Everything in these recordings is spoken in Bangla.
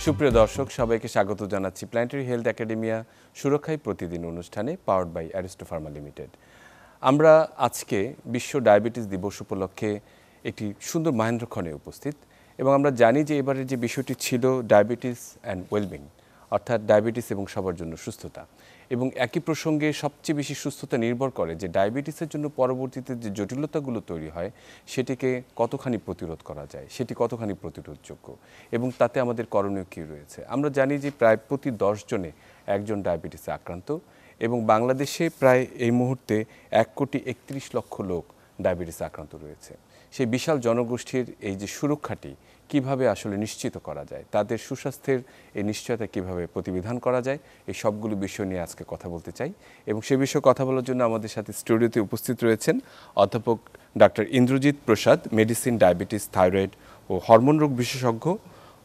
সুপ্রিয় দর্শক, সবাইকে স্বাগত জানাচ্ছি প্ল্যানেটারি হেলথ একাডেমিয়া সুরক্ষায় প্রতিদিন অনুষ্ঠানে powered by Aristo Pharma limited. আমরা আজকে বিশ্ব ডায়াবেটিস দিবস উপলক্ষে একটি সুন্দর মাহেন্দ্রক্ষণে উপস্থিত এবং আমরা জানি যে এবারের যে বিষয়টি ছিল ডায়াবেটিস অ্যান্ড ওয়েলবিং, অর্থাৎ ডায়াবেটিস এবং সবার জন্য সুস্থতা। এবং একই প্রসঙ্গে সবচেয়ে বেশি সুস্থতা নির্ভর করে যে ডায়াবেটিসের জন্য পরবর্তীতে যে জটিলতাগুলো তৈরি হয় সেটিকে কতখানি প্রতিরোধ করা যায়, সেটি কতখানি প্রতিরোধযোগ্য এবং তাতে আমাদের করণীয় কী রয়েছে। আমরা জানি যে প্রায় প্রতি 10 জনে একজন ডায়াবেটিসে আক্রান্ত এবং বাংলাদেশে প্রায় এই মুহূর্তে 1,31,00,000 লোক ডায়াবেটিসে আক্রান্ত রয়েছে। সেই বিশাল জনগোষ্ঠীর এই যে সুরক্ষাটি কিভাবে আসলে নিশ্চিত করা যায়, তাদের সুস্বাস্থ্যের এই নিশ্চয়তা কিভাবে প্রতিবিধান করা যায়, এই সবগুলো বিষয় নিয়ে আজকে কথা বলতে চাই। এবং সে বিষয়ে কথা বলার জন্য আমাদের সাথে স্টুডিওতে উপস্থিত রয়েছেন অধ্যাপক ডাক্তার ইন্দ্রজিৎ প্রসাদ, মেডিসিন, ডায়াবেটিস, থাইরয়েড ও হরমোন রোগ বিশেষজ্ঞ,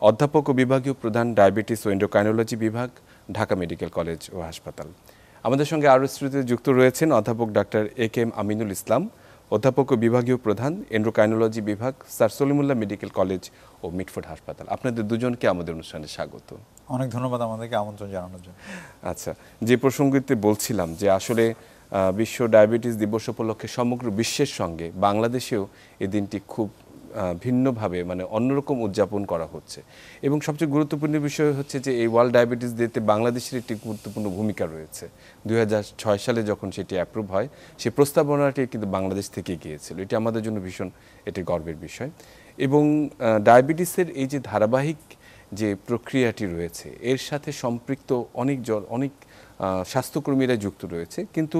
অধ্যাপক ও বিভাগীয় প্রধান, ডায়াবেটিস ও এন্ডোক্রাইনোলজি বিভাগ, ঢাকা মেডিকেল কলেজ ও হাসপাতাল। আমাদের সঙ্গে আরও স্টুডিওতে যুক্ত রয়েছেন অধ্যাপক ডাক্তার এ.কে.এম. আমিনুল ইসলাম, অধ্যাপক ও বিভাগীয় প্রধান, এন্ডোক্রাইনোলজি বিভাগ, স্যার সলিমুল্লাহ মেডিকেল কলেজ ও মিটফোর্ড হাসপাতাল। আপনাদের দুজনকে আমাদের অনুষ্ঠানে স্বাগত। অনেক ধন্যবাদ আমাদেরকে আমন্ত্রণ জানানোর জন্য। আচ্ছা, যে প্রসঙ্গতে বলছিলাম যে আসলে বিশ্ব ডায়াবেটিস দিবস উপলক্ষে সমগ্র বিশ্বের সঙ্গে বাংলাদেশেও এই দিনটি খুব ভিন্নভাবে মানে অন্যরকম উদযাপন করা হচ্ছে এবং সবচেয়ে গুরুত্বপূর্ণ বিষয় হচ্ছে যে এই ওয়ার্ল্ড ডায়াবেটিস ডেতে বাংলাদেশের একটি গুরুত্বপূর্ণ ভূমিকা রয়েছে। 2006 সালে যখন সেটি অ্যাপ্রুভ হয়, সেই প্রস্তাবনাটি কিন্তু বাংলাদেশ থেকে গিয়েছিল। এটি আমাদের জন্য ভীষণ এটি গর্বের বিষয় এবং ডায়াবেটিসের এই যে ধারাবাহিক যে প্রক্রিয়াটি রয়েছে এর সাথে সম্পৃক্ত অনেক স্বাস্থ্যকর্মীরা যুক্ত রয়েছে, কিন্তু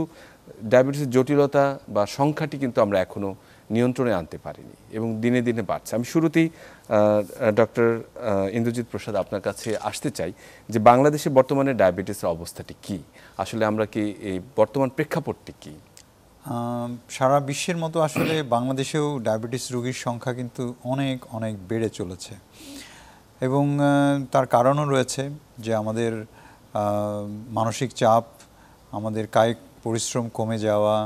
ডায়াবেটিসের জটিলতা বা সংখ্যাটি কিন্তু আমরা এখনও নিয়ন্ত্রণে আনতে পারিনি এবং দিনে দিনে বাড়ছে। আমি শুরুতেই ডক্টর ইন্দ্রজিৎ প্রসাদ আপনার কাছে আসতে চাই যে বাংলাদেশে বর্তমানে ডায়াবেটিসের অবস্থাটি কি, আসলে আমরা কি এই বর্তমান প্রেক্ষাপটটি কি? সারা বিশ্বের মতো আসলে বাংলাদেশেও ডায়াবেটিস রোগীর সংখ্যা কিন্তু অনেক অনেক বেড়ে চলেছে এবং তার কারণও রয়েছে যে আমাদের মানসিক চাপ, আমাদের কায়িক পরিশ্রম কমে যাওয়া,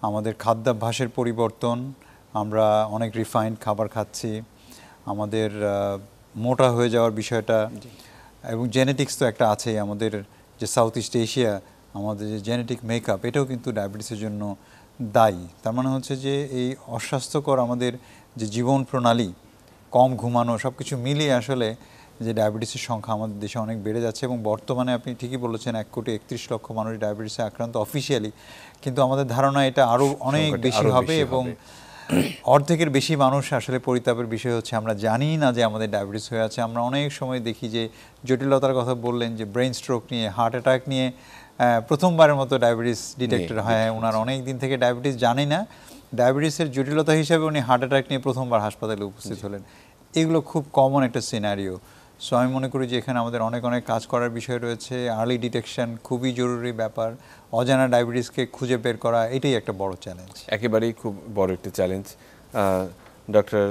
আমাদের খাদ্যাভ্যাসের পরিবর্তন, আমরা অনেক রিফাইন্ড খাবার খাচ্ছি, আমাদের মোটা হয়ে যাওয়ার বিষয়টা এবং জেনেটিক্স তো একটা আছেই। আমাদের যে সাউথ ইস্ট এশিয়া, আমাদের যে জেনেটিক মেকআপ, এটাও কিন্তু ডায়াবেটিসের জন্য দায়ী। তার মানে হচ্ছে যে এই অস্বাস্থ্যকর আমাদের যে জীবন প্রণালী, কম ঘুমানো, সব কিছু মিলিয়ে আসলে যে ডায়াবেটিসের সংখ্যা আমাদের দেশে অনেক বেড়ে যাচ্ছে এবং বর্তমানে আপনি ঠিকই বলেছেন 1,31,00,000 মানুষ ডায়াবেটিসে আক্রান্ত অফিসিয়ালি, কিন্তু আমাদের ধারণা এটা আরও অনেক বেশি হবে এবং অর্ধেকের বেশি মানুষ আসলে পরিতাপের বিষয় হচ্ছে আমরা জানি না যে আমাদের ডায়াবেটিস হয়ে আছে। আমরা অনেক সময় দেখি যে জটিলতার কথা বললেন যে ব্রেন স্ট্রোক নিয়ে, হার্ট অ্যাটাক নিয়ে প্রথমবারের মতো ডায়াবেটিস ডিটেক্টেড হয়। ওনার অনেক দিন থেকে ডায়াবেটিস জানি না, ডায়াবেটিসের জটিলতা হিসাবে উনি হার্ট অ্যাটাক নিয়ে প্রথমবার হাসপাতালে উপস্থিত হলেন। এগুলো খুব কমন একটা সিনারিও। সো আমি মনে করি যে এখানে আমাদের অনেক অনেক কাজ করার বিষয় রয়েছে। আর্লি ডিটেকশন খুবই জরুরি ব্যাপার। অজানা ডায়াবেটিসকে খুঁজে বের করা, এটাই একটা বড় চ্যালেঞ্জ, একেবারেই খুব বড় একটা challenge. Doctor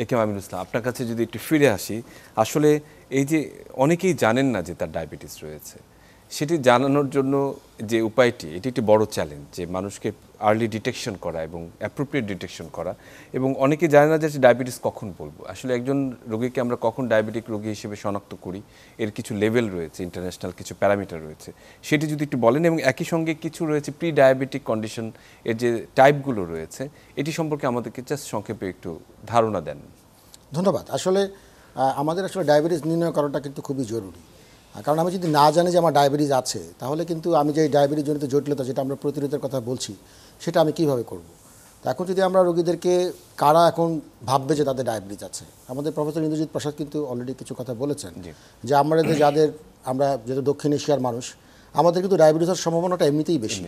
A K M. Aminul Islam, আপনার কাছে যদি একটু ফিরে আসি, আসলে এই যে অনেকেই জানেন না যে তার ডায়াবেটিস রয়েছে, সেটি জানানোর জন্য যে উপায়টি, এটি একটি বড় চ্যালেঞ্জ যে মানুষকে আর্লি ডিটেকশন করা এবং অ্যাপ্রোপ্রিয়েট ডিটেকশন করা। এবং অনেকে জানে না যে ডায়াবেটিস কখন বলবো, আসলে একজন রোগীকে আমরা কখন ডায়াবেটিক রোগী হিসেবে শনাক্ত করি, এর কিছু লেভেল রয়েছে, ইন্টারন্যাশনাল কিছু প্যারামিটার রয়েছে, সেটি যদি একটু বলেন। এবং একই সঙ্গে কিছু রয়েছে প্রি ডায়াবেটিক কন্ডিশন, এর যে টাইপগুলো রয়েছে, এটি সম্পর্কে আমাদেরকে জাস্ট সংক্ষেপে একটু ধারণা দেন। ধন্যবাদ। আসলে আমাদের আসলে ডায়াবেটিস নির্ণয় করাটা কিন্তু খুবই জরুরি, কারণ আমি যদি না জানি যে আমার ডায়াবেটিস আছে, তাহলে কিন্তু আমি যে ডায়াবেটিস জনিত জটিলতা যেটা আমরা প্রতিরোধের কথা বলছি, সেটা আমি কিভাবে করব। তো এখন যদি আমরা রোগীদেরকে কারা এখন ভাববে যে তাদের ডায়াবেটিস আছে, আমাদের প্রফেসর ইন্দ্রজিৎ প্রসাদ কিন্তু অলরেডি কিছু কথা বলেছেন যে আমাদের আমরা যেহেতু দক্ষিণ এশিয়ার মানুষ, আমাদের কিন্তু ডায়াবেটিসের সম্ভাবনাটা এমনিতেই বেশি।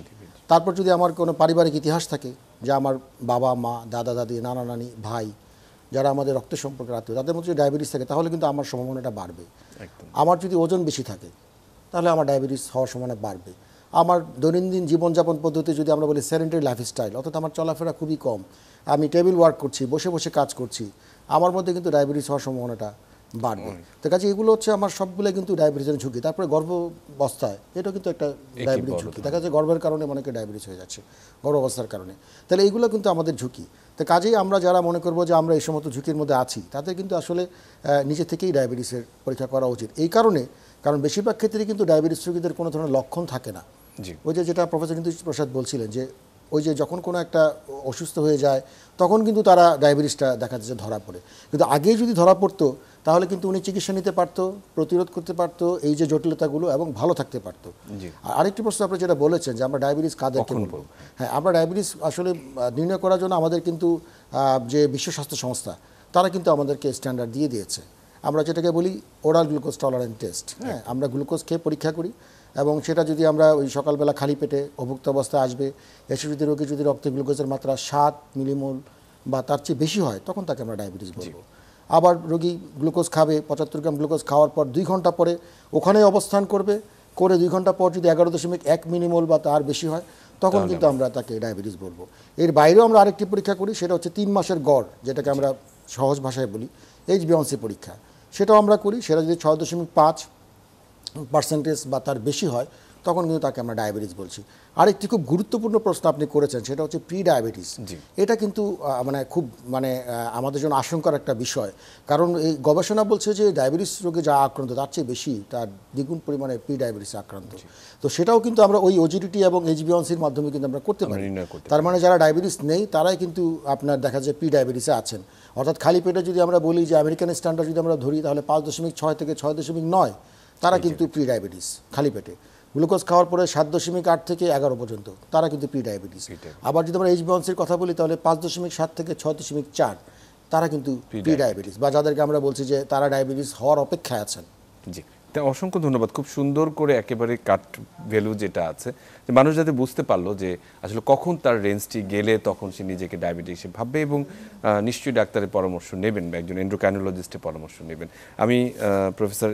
তারপর যদি আমার কোনো পারিবারিক ইতিহাস থাকে যে আমার বাবা মা, দাদা দাদি, নানা নানি, ভাই, যারা আমাদের রক্তের সম্পর্কের আত্মীয়, তাদের মধ্যে যদি ডায়াবেটিস থাকে তাহলে কিন্তু আমার সম্ভাবনাটা বাড়বে। আমার যদি ওজন বেশি থাকে তাহলে আমার ডায়াবেটিস হওয়ার সম্ভাবনা বাড়বে। আমার দৈনন্দিন জীবনযাপন পদ্ধতি যদি আমরা বলি সেডেন্টারি লাইফস্টাইল, অর্থাৎ আমার চলাফেরা খুবই কম, আমি টেবিল ওয়ার্ক করছি, বসে বসে কাজ করছি, আমার মধ্যে কিন্তু ডায়াবেটিস হওয়ার সম্ভাবনাটা বাড়বে। তো কাজে এগুলো হচ্ছে আমার সবগুলো কিন্তু ডায়াবেটিসের ঝুঁকি। তারপরে গর্ভাবস্থায় এটা কিন্তু একটা ডায়াবেটিস ঝুঁকি, দেখা যাচ্ছে গর্ভের কারণে অনেকে ডায়াবেটিস হয়ে যাচ্ছে গর্ভাবস্থার কারণে। তাহলে এইগুলো কিন্তু আমাদের ঝুঁকি। তো কাজেই আমরা যারা মনে করবো যে আমরা এই সমস্ত ঝুঁকির মধ্যে আছি, তাদের কিন্তু আসলে নিজে থেকেই ডায়াবেটিসের পরীক্ষা করা উচিত। এই কারণ বেশিরভাগ ক্ষেত্রেই কিন্তু ডায়াবেটিস রোগীদের কোনো ধরনের লক্ষণ থাকে না। ওই যেটা প্রফেসর ইন্দ্রজিৎ প্রসাদ বলছিলেন যে ওই যে যখন কোনো একটা অসুস্থ হয়ে যায় তখন কিন্তু তারা ডায়াবেটিসটা দেখা যাচ্ছে ধরা পড়ে, কিন্তু আগেই যদি ধরা পড়তো তাহলে কিন্তু উনি চিকিৎসা নিতে পারতো, প্রতিরোধ করতে পারতো এই যে জটিলতাগুলো, এবং ভালো থাকতে পারতো। আর আরেকটি প্রশ্ন আপনি যেটা বলেছেন যে আমরা ডায়াবেটিস কাদেরকে বলবো, হ্যাঁ, আমরা ডায়াবেটিস আসলে নির্ণয় করার জন্য আমাদের কিন্তু যে বিশ্ব স্বাস্থ্য সংস্থা তারা কিন্তু আমাদেরকে স্ট্যান্ডার্ড দিয়ে দিয়েছে। আমরা যেটাকে বলি ওরাল গ্লুকোজ টলারেন্ট টেস্ট। হ্যাঁ, আমরা গ্লুকোজ খেয়ে পরীক্ষা করি, এবং সেটা যদি আমরা ওই সকালবেলা খালি পেটে অভুক্ত অবস্থায় আসবে, এসে যদি রোগী যদি রক্তে গ্লুকোজের মাত্রা 7 মিলিমোল বা তার চেয়ে বেশি হয় তখন তাকে আমরা ডায়াবেটিস বলবো। আবার রোগী গ্লুকোজ খাবে, 75 গ্রাম গ্লুকোজ খাওয়ার পর 2 ঘন্টা পরে ওখানে অবস্থান করে 2 ঘন্টা পর যদি 11.1 মিলিমোল বা তার বেশি হয় তখন কিন্তু আমরা তাকে ডায়াবেটিস বলবো। এর বাইরেও আমরা আরেকটি পরীক্ষা করি, সেটা হচ্ছে 3 মাসের গড়, যেটাকে আমরা সহজ ভাষায় বলি HbA1c পরীক্ষা। সেটাও আমরা করি, সেটা যদি 6.5% বা তার বেশি হয় তখন কিন্তু তাকে আমরা ডায়াবেটিস বলছি। আরেকটি খুব গুরুত্বপূর্ণ প্রশ্ন আপনি করেছেন, সেটা হচ্ছে প্রি ডায়াবেটিস। এটা কিন্তু খুব আমাদের জন্য আশঙ্কার একটা বিষয়, কারণ এই গবেষণা বলছে যে ডায়াবেটিস রোগে যা আক্রান্ত তার চেয়ে বেশি, তার দ্বিগুণ পরিমাণে প্রি ডায়াবেটিসে আক্রান্ত। তো সেটাও কিন্তু আমরা ওই ওজিডিটি এবং HbA1cর মাধ্যমে কিন্তু আমরা করতে পারি। তার মানে যারা ডায়াবেটিস নেই তারাই কিন্তু আপনার দেখা যায় প্রি ডায়াবেটিসে আছেন। অর্থাৎ খালি পেটে যদি আমরা বলি যে আমেরিকান স্ট্যান্ডার্ড যদি আমরা ধরি তাহলে 5.6 থেকে 6.9 তারা কিন্তু প্রি ডায়াবেটিস খালি পেটে। গ্লুকোজ খাওয়ার পরে 7.8 থেকে 11 পর্যন্ত তারা কিন্তু প্রি ডায়াবেটিস। আবার যদি আমরা HbA1cর কথা বলি তাহলে 5.7 থেকে 6.4 তারা কিন্তু প্রি ডায়াবেটিস, বা যাদেরকে আমরা বলছি যে তারা ডায়াবেটিস হওয়ার অপেক্ষায় আছেন। জি, অসংখ্য ধন্যবাদ। খুব সুন্দর করে একেবারে কাট ভ্যালু যেটা আছে, যে মানুষ যাতে বুঝতে পারলো যে আসলে কখন তার রেঞ্জটি গেলে তখন সে নিজেকে ডায়াবেটিস হিসেবে ভাববে, এবং নিশ্চয়ই ডাক্তারের পরামর্শ নেবেন বা একজন এন্ডোক্রাইনোলজিস্টের পরামর্শ নেবেন। আমি প্রফেসর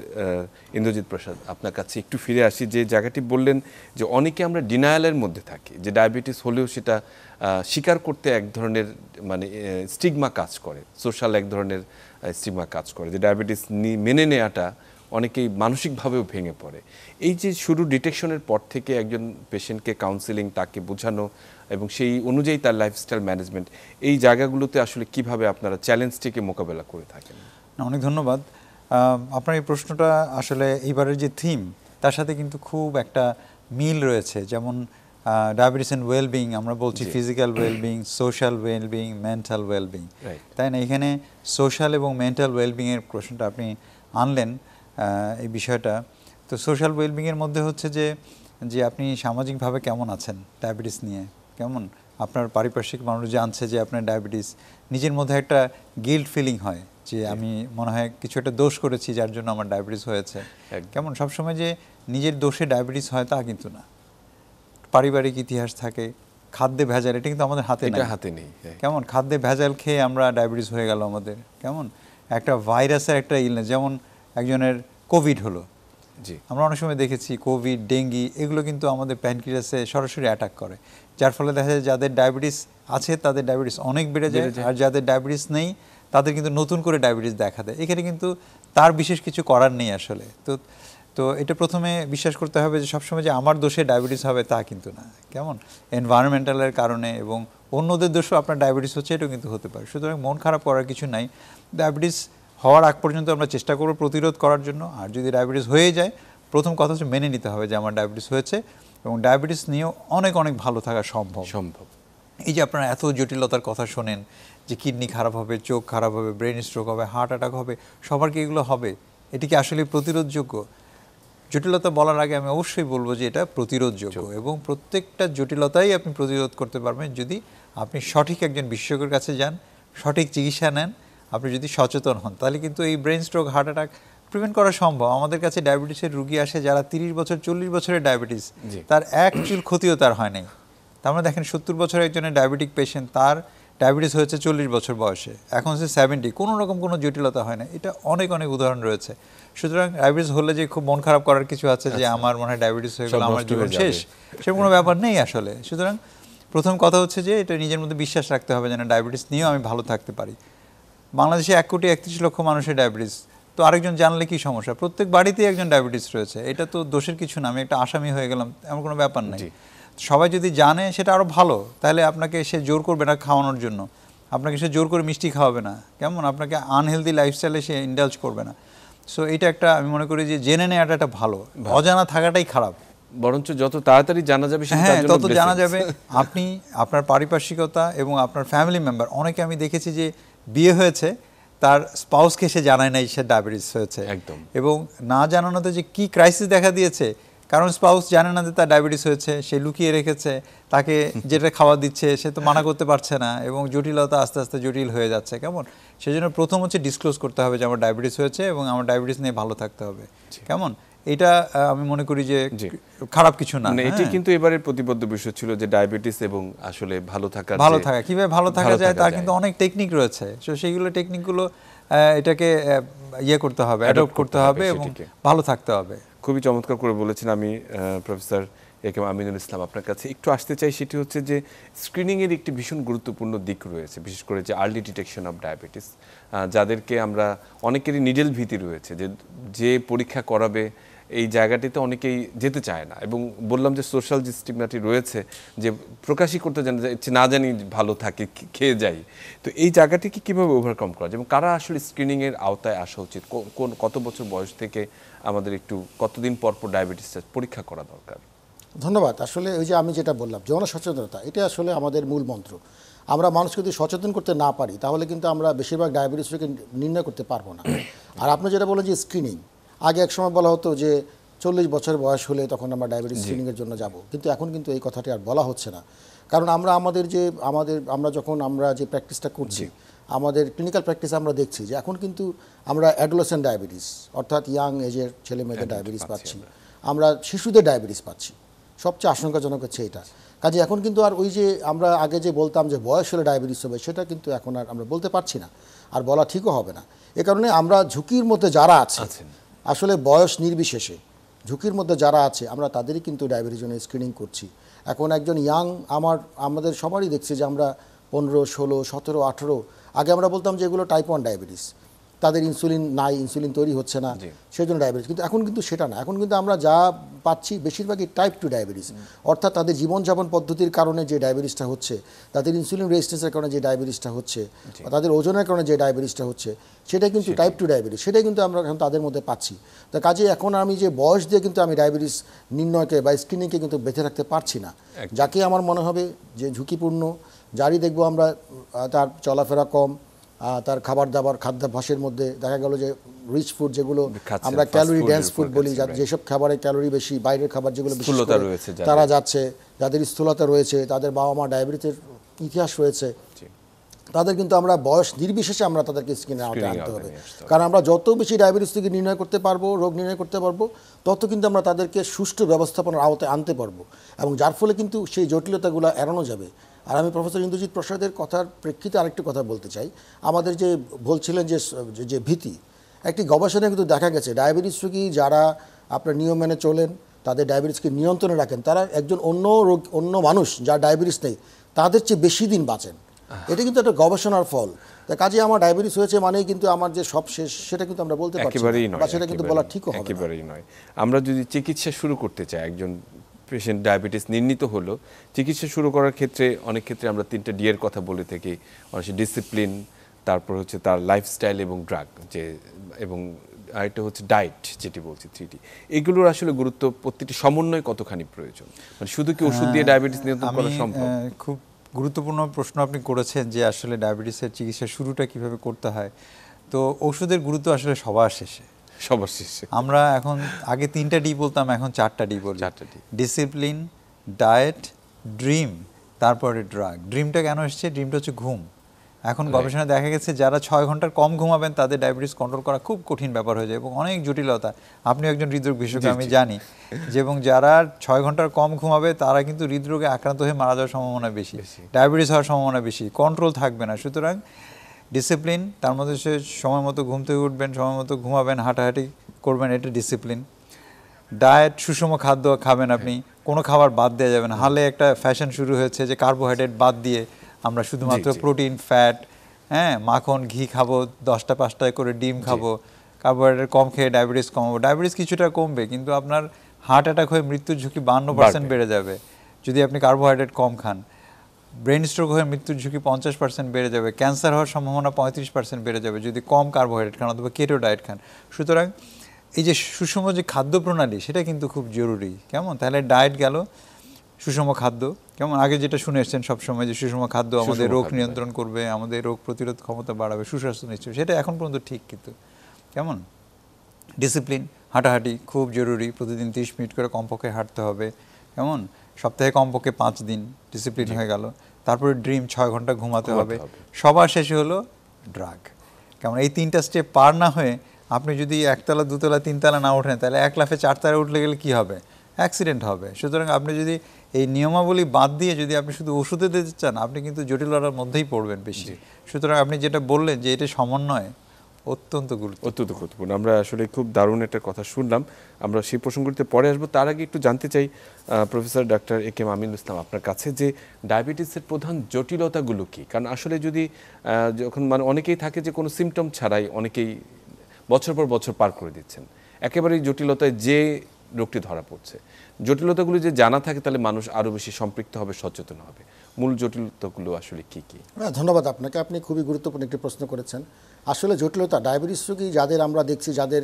ইন্দ্রজিৎ প্রসাদ আপনার কাছে একটু ফিরে আসি। যে জায়গাটি বললেন যে অনেকে আমরা ডিনায়ালের মধ্যে থাকি, যে ডায়াবেটিস হলেও সেটা স্বীকার করতে এক ধরনের স্টিগমা কাজ করে, সোশ্যাল এক ধরনের স্টিগমা কাজ করে, যে ডায়াবেটিস মেনে নেওয়াটা অনেকেই মানসিকভাবেও ভেঙে পড়ে। এই যে শুরু ডিটেকশনের পর থেকে একজন পেশেন্টকে কাউন্সেলিং, তাকে বোঝানো এবং সেই অনুযায়ী তার লাইফস্টাইল ম্যানেজমেন্ট, এই জায়গাগুলোতে আসলে কিভাবে আপনারা চ্যালেঞ্জটিকে মোকাবেলা করে থাকেন? অনেক ধন্যবাদ। আপনার এই প্রশ্নটা আসলে এইবারের যে থিম তার সাথে কিন্তু খুব একটা মিল রয়েছে। যেমন ডায়াবেটিস অ্যান্ড ওয়েলবিং, আমরা বলছি physical wellbeing, social wellbeing, mental wellbeing, তাই না? এখানে সোশ্যাল এবং মেন্টাল ওয়েলবিংয়ের প্রশ্নটা আপনি আনলেন, এই বিষয়টা। তো সোশ্যাল ওয়েলবিংয়ের মধ্যে হচ্ছে যে আপনি সামাজিকভাবে কেমন আছেন ডায়াবেটিস নিয়ে, কেমন আপনার পারিপার্শ্বিক মানুষ জানছে যে আপনার ডায়াবেটিস, নিজের মধ্যে একটা গিল্ট ফিলিং হয় যে আমি মনে হয় কিছু একটা দোষ করেছি যার জন্য আমার ডায়াবেটিস হয়েছে। কেমন সবসময় যে নিজের দোষে ডায়াবেটিস হয় তা কিন্তু না, পারিবারিক ইতিহাস থাকে, খাদ্যে ভেজাল, এটা কিন্তু আমাদের হাতে নেই। কেমন খাদ্যে ভেজাল খেয়ে আমরা ডায়াবেটিস হয়ে গেল আমাদের, কেমন একটা ভাইরাসের একটা ইলনেস, যেমন একজনের কোভিড হলো, আমরা অনেক সময় দেখেছি কোভিড, ডেঙ্গি, এগুলো কিন্তু আমাদের প্যানক্রিয়াসে সরাসরি অ্যাটাক করে, যার ফলে দেখা যায় যাদের ডায়াবেটিস আছে তাদের ডায়াবেটিস অনেক বেড়ে যায়, আর যাদের ডায়াবেটিস নেই তাদের কিন্তু নতুন করে ডায়াবেটিস দেখা দেয়। এখানে কিন্তু তার বিশেষ কিছু করার নেই আসলে। তো এটা প্রথমে বিশ্বাস করতে হবে যে সবসময় যে আমার দোষে ডায়াবেটিস হবে তা কিন্তু না, কেমন এনভায়রনমেন্টালের কারণে এবং অন্যদের দোষও আপনার ডায়াবেটিস হচ্ছে, এটাও কিন্তু হতে পারে। সুতরাং মন খারাপ করার কিছু নাই। ডায়াবেটিস হওয়ার আগ পর্যন্ত আমরা চেষ্টা করব প্রতিরোধ করার জন্য, আর যদি ডায়াবেটিস হয়ে যায় প্রথম কথা হচ্ছে মেনে নিতে হবে যে আমার ডায়াবেটিস হয়েছে, এবং ডায়াবেটিস নিয়েও অনেক ভালো থাকা সম্ভব। এই যে আপনারা এত জটিলতার কথা শোনেন যে কিডনি খারাপ হবে, চোখ খারাপ হবে, ব্রেন স্ট্রোক হবে, হার্ট অ্যাটাক হবে, সবার কি এগুলো হবে? এটি কি আসলে প্রতিরোধযোগ্য? জটিলতা বলার আগে আমি অবশ্যই বলবো যে এটা প্রতিরোধযোগ্য, এবং প্রত্যেকটা জটিলতাই আপনি প্রতিরোধ করতে পারবেন যদি আপনি সঠিক একজন বিশেষজ্ঞের কাছে যান, সঠিক চিকিৎসা নেন, আপনি যদি সচেতন হন, তাহলে কিন্তু এই brain stroke, heart attack prevent করা সম্ভব। আমাদের কাছে ডায়াবেটিসের রুগী আসে যারা 30 বছর 40 বছরের ডায়াবেটিস, তার এক চুল ক্ষতিও তার হয় নাই। তার মানে দেখেন 70 বছরের একজনের ডায়াবেটিক পেশেন্ট, তার ডায়াবেটিস হয়েছে 40 বছর বয়সে, এখন সে 70, কোনো রকম কোনো জটিলতা হয় না। এটা অনেক উদাহরণ রয়েছে। সুতরাং ডায়াবেটিস হলে যে খুব মন খারাপ করার কিছু আছে যে আমার মনে হয় ডায়াবেটিস হয়ে গেল, আমার জীবন শেষ, সেরকম কোনো ব্যাপার নেই আসলে। সুতরাং প্রথম কথা হচ্ছে যে এটা নিজের মধ্যে বিশ্বাস রাখতে হবে যেন ডায়াবেটিস নিয়েও আমি ভালো থাকতে পারি। বাংলাদেশে 1,31,00,000 মানুষের ডায়াবেটিস, তো আরেকজন জানলে কি সমস্যা? প্রত্যেক বাড়িতেই একজন ডায়াবেটিস রয়েছে, এটা তো দোষের কিছু না, আমি একটা আসামি হয়ে গেলাম এমন কোনো ব্যাপার নাই। সবাই যদি জানে সেটা আরও ভালো, তাহলে আপনাকে সে জোর করবে না খাওয়ানোর জন্য, আপনাকে সে জোর করে মিষ্টি খাওয়াবে না, কেমন আপনাকে আনহেলদি লাইফস্টাইলে সে ইন্ডালজ করবে না। সো এটা একটা আমি মনে করি যে জেনে নেওয়াটা একটা ভালো, অজানা থাকাটাই খারাপ। বরঞ্চ যত তাড়াতাড়ি জানা যাবে হ্যাঁ, তত জানা যাবে। আপনি আপনার পারিপার্শ্বিকতা এবং আপনার ফ্যামিলি মেম্বার, অনেকে আমি দেখেছি যে বিয়ে হয়েছে, তার স্পাউসকে সে জানায় নাই সে ডায়াবেটিস হয়েছে, একদম। এবং না জানানোতে যে কি ক্রাইসিস দেখা দিয়েছে, কারণ স্পাউস জানে না যে তার ডায়াবেটিস হয়েছে, সে লুকিয়ে রেখেছে, তাকে যেটা খাওয়া দিচ্ছে সে তো মানা করতে পারছে না, এবং জটিলতা আস্তে আস্তে জটিল হয়ে যাচ্ছে। কেমন, সেই জন্য প্রথম হচ্ছে ডিসক্লোজ করতে হবে যে আমার ডায়াবেটিস হয়েছে এবং আমার ডায়াবেটিস নিয়ে ভালো থাকতে হবে। কেমন, এটা আমি মনে করি যে খারাপ কিছু না। এটি কিন্তু এবারের প্রতিবদ্ধ বিষয় ছিল যে ডায়াবেটিস এবং আসলে ভালো থাকা, কিভাবে ভালো থাকা যায় তার কিন্তু অনেক টেকনিক রয়েছে। তো সেইগুলো টেকনিকগুলো এটাকে ইয়ে করতে হবে, অ্যাডপ্ট করতে হবে এবং ভালো থাকতে হবে। খুবই চমৎকার করে বলেছেন। আমি প্রফেসর একে আমিনুল ইসলাম আপনার কাছে একটু আসতে চাই, সেটি হচ্ছে যে স্ক্রিনিংয়ের একটি ভীষণ গুরুত্বপূর্ণ দিক রয়েছে, বিশেষ করে যে আর্লি ডিটেকশন অফ ডায়াবেটিস, যাদেরকে আমরা অনেকেরই নিডেল ভীতি রয়েছে যে পরীক্ষা করাবে এই জায়গাটিতে অনেকেই যেতে চায় না, এবং বললাম যে সোশ্যাল যে স্টিগমাটি রয়েছে যে প্রকাশই করতে না জানি ভালো থাকে খেয়ে যাই, তো এই জায়গাটিকে কীভাবে ওভারকাম করা যায় এবং কারা আসলে স্ক্রিনিংয়ের আওতায় আসা উচিত, কত বছর বয়স থেকে আমাদের একটু কতদিন পর পর ডায়াবেটিসটা পরীক্ষা করা দরকার? ধন্যবাদ। আসলে ওই যে আমি যেটা বললাম, জনসচেতনতা, এটা আসলে আমাদের মূল মন্ত্র। আমরা মানুষকে যদি সচেতন করতে না পারি তাহলে কিন্তু আমরা বেশিরভাগ ডায়াবেটিসকে নির্ণয় করতে পারবো না। আর আপনি যেটা বলেন যে স্ক্রিনিং, আগে এক সময় বলা হতো যে 40 বছর বয়স হলে তখন আমরা ডায়াবেটিস স্ক্রিনিংয়ের জন্য যাব, কিন্তু এখন কিন্তু এই কথাটি আর বলা হচ্ছে না। কারণ আমরা যখন যে প্র্যাকটিসটা করছি, আমাদের ক্লিনিক্যাল প্র্যাকটিস আমরা দেখছি যে এখন কিন্তু আমরা অ্যাডোলেসেন্ট ডায়াবেটিস, অর্থাৎ ইয়াং এজের ছেলে মেয়েদের ডায়াবেটিস পাচ্ছি, আমরা শিশুদের ডায়াবেটিস পাচ্ছি। সবচেয়ে আশঙ্কাজনক হচ্ছে এটা। কাজে এখন কিন্তু আর ওই যে আমরা আগে যে বলতাম যে বয়স হলে ডায়াবেটিস হবে, সেটা কিন্তু এখন আর আমরা বলতে পারছি না, আর বলা ঠিকও হবে না। এ কারণে আমরা ঝুঁকির মধ্যে যারা আছে, আসলে বয়স নির্বিশেষে ঝুঁকির মধ্যে যারা আছে, আমরা তাদেরই কিন্তু ডায়াবেটিস জন্য স্ক্রিনিং করছি। এখন একজন ইয়াং, আমাদের সবারই দেখছি যে আমরা 15, 16, 17, 18, আগে আমরা বলতাম যে এগুলো টাইপ 1 ডায়াবেটিস, তাদের ইনসুলিন নাই, ইনসুলিন তৈরি হচ্ছে না, সেই জন্য ডায়াবেটিস। কিন্তু এখন কিন্তু সেটা না, এখন কিন্তু আমরা যা পাচ্ছি বেশিরভাগই টাইপ 2 ডায়াবেটিস, অর্থাৎ তাদের জীবনযাপন পদ্ধতির কারণে যে ডায়াবেটিসটা হচ্ছে, তাদের ইনসুলিন রেজিস্ট্যান্সের কারণে যে ডায়াবেটিসটা হচ্ছে, তাদের ওজনের কারণে যে ডায়াবেটিসটা হচ্ছে, সেটাই কিন্তু টাইপ 2 ডায়াবেটিস, সেটাই কিন্তু আমরা এখন তাদের মধ্যে পাচ্ছি। তো কাজে এখন আমি যে বয়স দিয়ে কিন্তু আমি ডায়াবেটিস নির্ণয়কে বা স্ক্রিনিংকে কিন্তু বেঁধে রাখতে পারছি না। যাকে আমার মনে হবে যে ঝুঁকিপূর্ণ, যারই দেখবো আমরা তার চলাফেরা কম, তার খাদ্যাভ্যাসের মধ্যে দেখা গেল যে রিচ ফুড, যেগুলো আমরা ক্যালোরি ডেন্স ফুড বলি, যেসব খাবারে ক্যালোরি বেশি, বাইরের খাবার যেগুলো বেশি তারা যাচ্ছে, যাদের স্থূলতা রয়েছে, তাদের বাবা মা ডায়াবেটিসের ইতিহাস রয়েছে, তাদের কিন্তু আমরা বয়স নির্বিশেষে আমরা তাদেরকে স্ক্রিনে আনতে হবে। কারণ আমরা যত বেশি ডায়াবেটিস থেকে নির্ণয় করতে পারবো, রোগ নির্ণয় করতে পারবো, তত কিন্তু আমরা তাদেরকে সুষ্ঠু ব্যবস্থাপনার আওতায় আনতে পারবো, এবং যার ফলে কিন্তু সেই জটিলতাগুলো এড়ানো যাবে। আর আমি প্রফেসর ইন্দ্রজিৎ প্রসাদের কথার প্রেক্ষিতে আরেকটি কথা বলতে চাই। আমাদের যে বলছিলেন যে ভীতি, একটি গবেষণায় কিন্তু দেখা গেছে ডায়াবেটিস রোগী যারা আপনার নিয়ম মেনে চলেন, তাদের ডায়াবেটিসকে নিয়ন্ত্রণে রাখেন, তারা একজন অন্য মানুষ যার ডায়াবেটিস নেই তাদের চেয়ে বেশি দিন বাঁচেন। এটা কিন্তু একটা গবেষণার ফল। তাই কাজে আমার ডায়াবেটিস হয়েছে মানেই কিন্তু আমার যে সব শেষ, সেটা কিন্তু আমরা বলতে পারছি না, বা সেটা কিন্তু বলা ঠিকও হবে না। একেবারেই নয়। আমরা যদি চিকিৎসা শুরু করতে চাই, একজন পেশেন্ট ডায়াবেটিস নির্ণীত হলো, চিকিৎসা শুরু করার ক্ষেত্রে অনেক ক্ষেত্রে আমরা 3টা ডি এর কথা বলে থাকি। অনেক ডিসিপ্লিন, তারপর হচ্ছে তার লাইফস্টাইল এবং ড্রাগ, এবং আরেকটা হচ্ছে ডায়েট, যেটি বলছি 3D। এগুলোর আসলে গুরুত্ব, প্রতিটি সমন্বয় কতখানি প্রয়োজন? মানে শুধু কি ওষুধ দিয়ে ডায়াবেটিস নিয়ন্ত্রণ করা সম্ভব? খুব গুরুত্বপূর্ণ প্রশ্ন আপনি করেছেন যে আসলে ডায়াবেটিসের চিকিৎসা শুরুটা কিভাবে করতে হয়। তো ওষুধের গুরুত্ব আসলে সবার শেষে। আমরা এখন আগে 3টা ডি বলতাম, এখন 4টা ডি বলি। ডিসিপ্লিন, ডায়েট, ড্রিম, তারপরে ড্রাগ। ড্রিমটা কেন এসছে? ড্রিমটা হচ্ছে ঘুম। এখন গবেষণায় দেখা গেছে যারা 6 ঘন্টার কম ঘুমাবেন তাদের ডায়াবেটিস কন্ট্রোল করা খুব কঠিন ব্যাপার হয়ে যায় এবং অনেক জটিলতা। আপনি একজন হৃদরোগ বিশেষজ্ঞ, আমি জানি যে, এবং যারা 6 ঘন্টার কম ঘুমাবে তারা কিন্তু হৃদরোগে আক্রান্ত হয়ে মারা যাওয়ার সম্ভাবনা বেশি, ডায়াবেটিস হওয়ার সম্ভাবনা বেশি, কন্ট্রোল থাকবে না। সুতরাং ডিসিপ্লিন, তার মধ্যে সে সময় মতো ঘুম থেকে উঠবেন, সময় মতো ঘুমাবেন, হাঁটাহাঁটি করবেন, এটা ডিসিপ্লিন। ডায়েট, সুষম খাদ্য খাবেন আপনি, কোনো খাবার বাদ দেওয়া যাবে না। হালে একটা ফ্যাশন শুরু হয়েছে যে কার্বোহাইড্রেট বাদ দিয়ে আমরা শুধুমাত্র প্রোটিন, ফ্যাট, মাখন, ঘি খাবো, 10টা 5টা করে ডিম খাবো, কার্বোহাইড্রেট কম খেয়ে ডায়াবেটিস কমাবো, ডায়াবেটিস কিছুটা কমবে, কিন্তু আপনার হার্ট অ্যাটাক হয়ে মৃত্যুর ঝুঁকি 52% বেড়ে যাবে যদি আপনি কার্বোহাইড্রেট কম খান। ব্রেন স্ট্রোক হয়ে মৃত্যুর ঝুঁকি 50% বেড়ে যাবে। ক্যান্সার হওয়ার সম্ভাবনা 35% বেড়ে যাবে যদি কম কার্বোহাইড্রেট খান অথবা কেটো ডায়েট খান। সুতরাং এই যে সুষম যে খাদ্য প্রণালী সেটা কিন্তু খুব জরুরি। কেমন? তাহলে ডায়েট গেল, সুষম খাদ্য, কেমন আগে যেটা শুনে এসছেন সবসময় যে সুষম খাদ্য আমাদের রোগ নিয়ন্ত্রণ করবে, আমাদের রোগ প্রতিরোধ ক্ষমতা বাড়াবে, সুস্বাস্থ্য নিশ্চয়, সেটা এখন পর্যন্ত ঠিক। কিন্তু কেমন ডিসিপ্লিন, হাঁটাহাঁটি খুব জরুরি, প্রতিদিন 30 মিনিট করে কমপক্ষে হাঁটতে হবে। কেমন সপ্তাহে কমপক্ষে 5 দিন ডিসিপ্লিন হয়ে গেল। তারপরে ড্রিম 6 ঘন্টা ঘুমাতে হবে। সবার শেষে হলো ড্রাগ। কেমন এই 3টা স্টেপ পার না হয়ে আপনি যদি 1 তলা 2 তলা 3 তলা না ওঠেন তাহলে 1 লাফে 4 তলায় উঠলে গেলে কি হবে? অ্যাক্সিডেন্ট হবে। সুতরাং আপনি যদি এই নিয়মাবলী বাদ দিয়ে যদি আপনি শুধু ওষুধে দিতে চান, আপনি কিন্তু জটিলতার মধ্যেই পড়বেন বেশি। সুতরাং আপনি যেটা বললেন যে এটা সমন্বয় অত্যন্ত গুরুত্বপূর্ণ। আমরা আসলে খুব দারুণ একটা কথা শুনলাম, আমরা সেই প্রসঙ্গটিতে পরে আসবো। তার আগে একটু জানতে চাই professor doctor A K M. Aminul Islam আপনার কাছে যে ডায়াবেটিসের প্রধান জটিলতাগুলো কি? কারণ আসলে যদি যখন মানে অনেকেই থাকে যে কোনো সিমটম ছাড়াই অনেকেই বছর পর বছর পার করে দিচ্ছেন, একেবারেই জটিলতায় যে রোগটি ধরা পড়ছে, জটিলতাগুলো যে জানা থাকে তাহলে মানুষ আরও বেশি সম্পৃক্ত হবে, সচেতন হবে। মূল জটিলতাগুলো আসলে কি কি? ধন্যবাদ আপনাকে, আপনি খুবই গুরুত্বপূর্ণ একটি প্রশ্ন করেছেন। আসলে জটিলতা ডায়াবেটিস রোগী যাদের আমরা দেখছি যাদের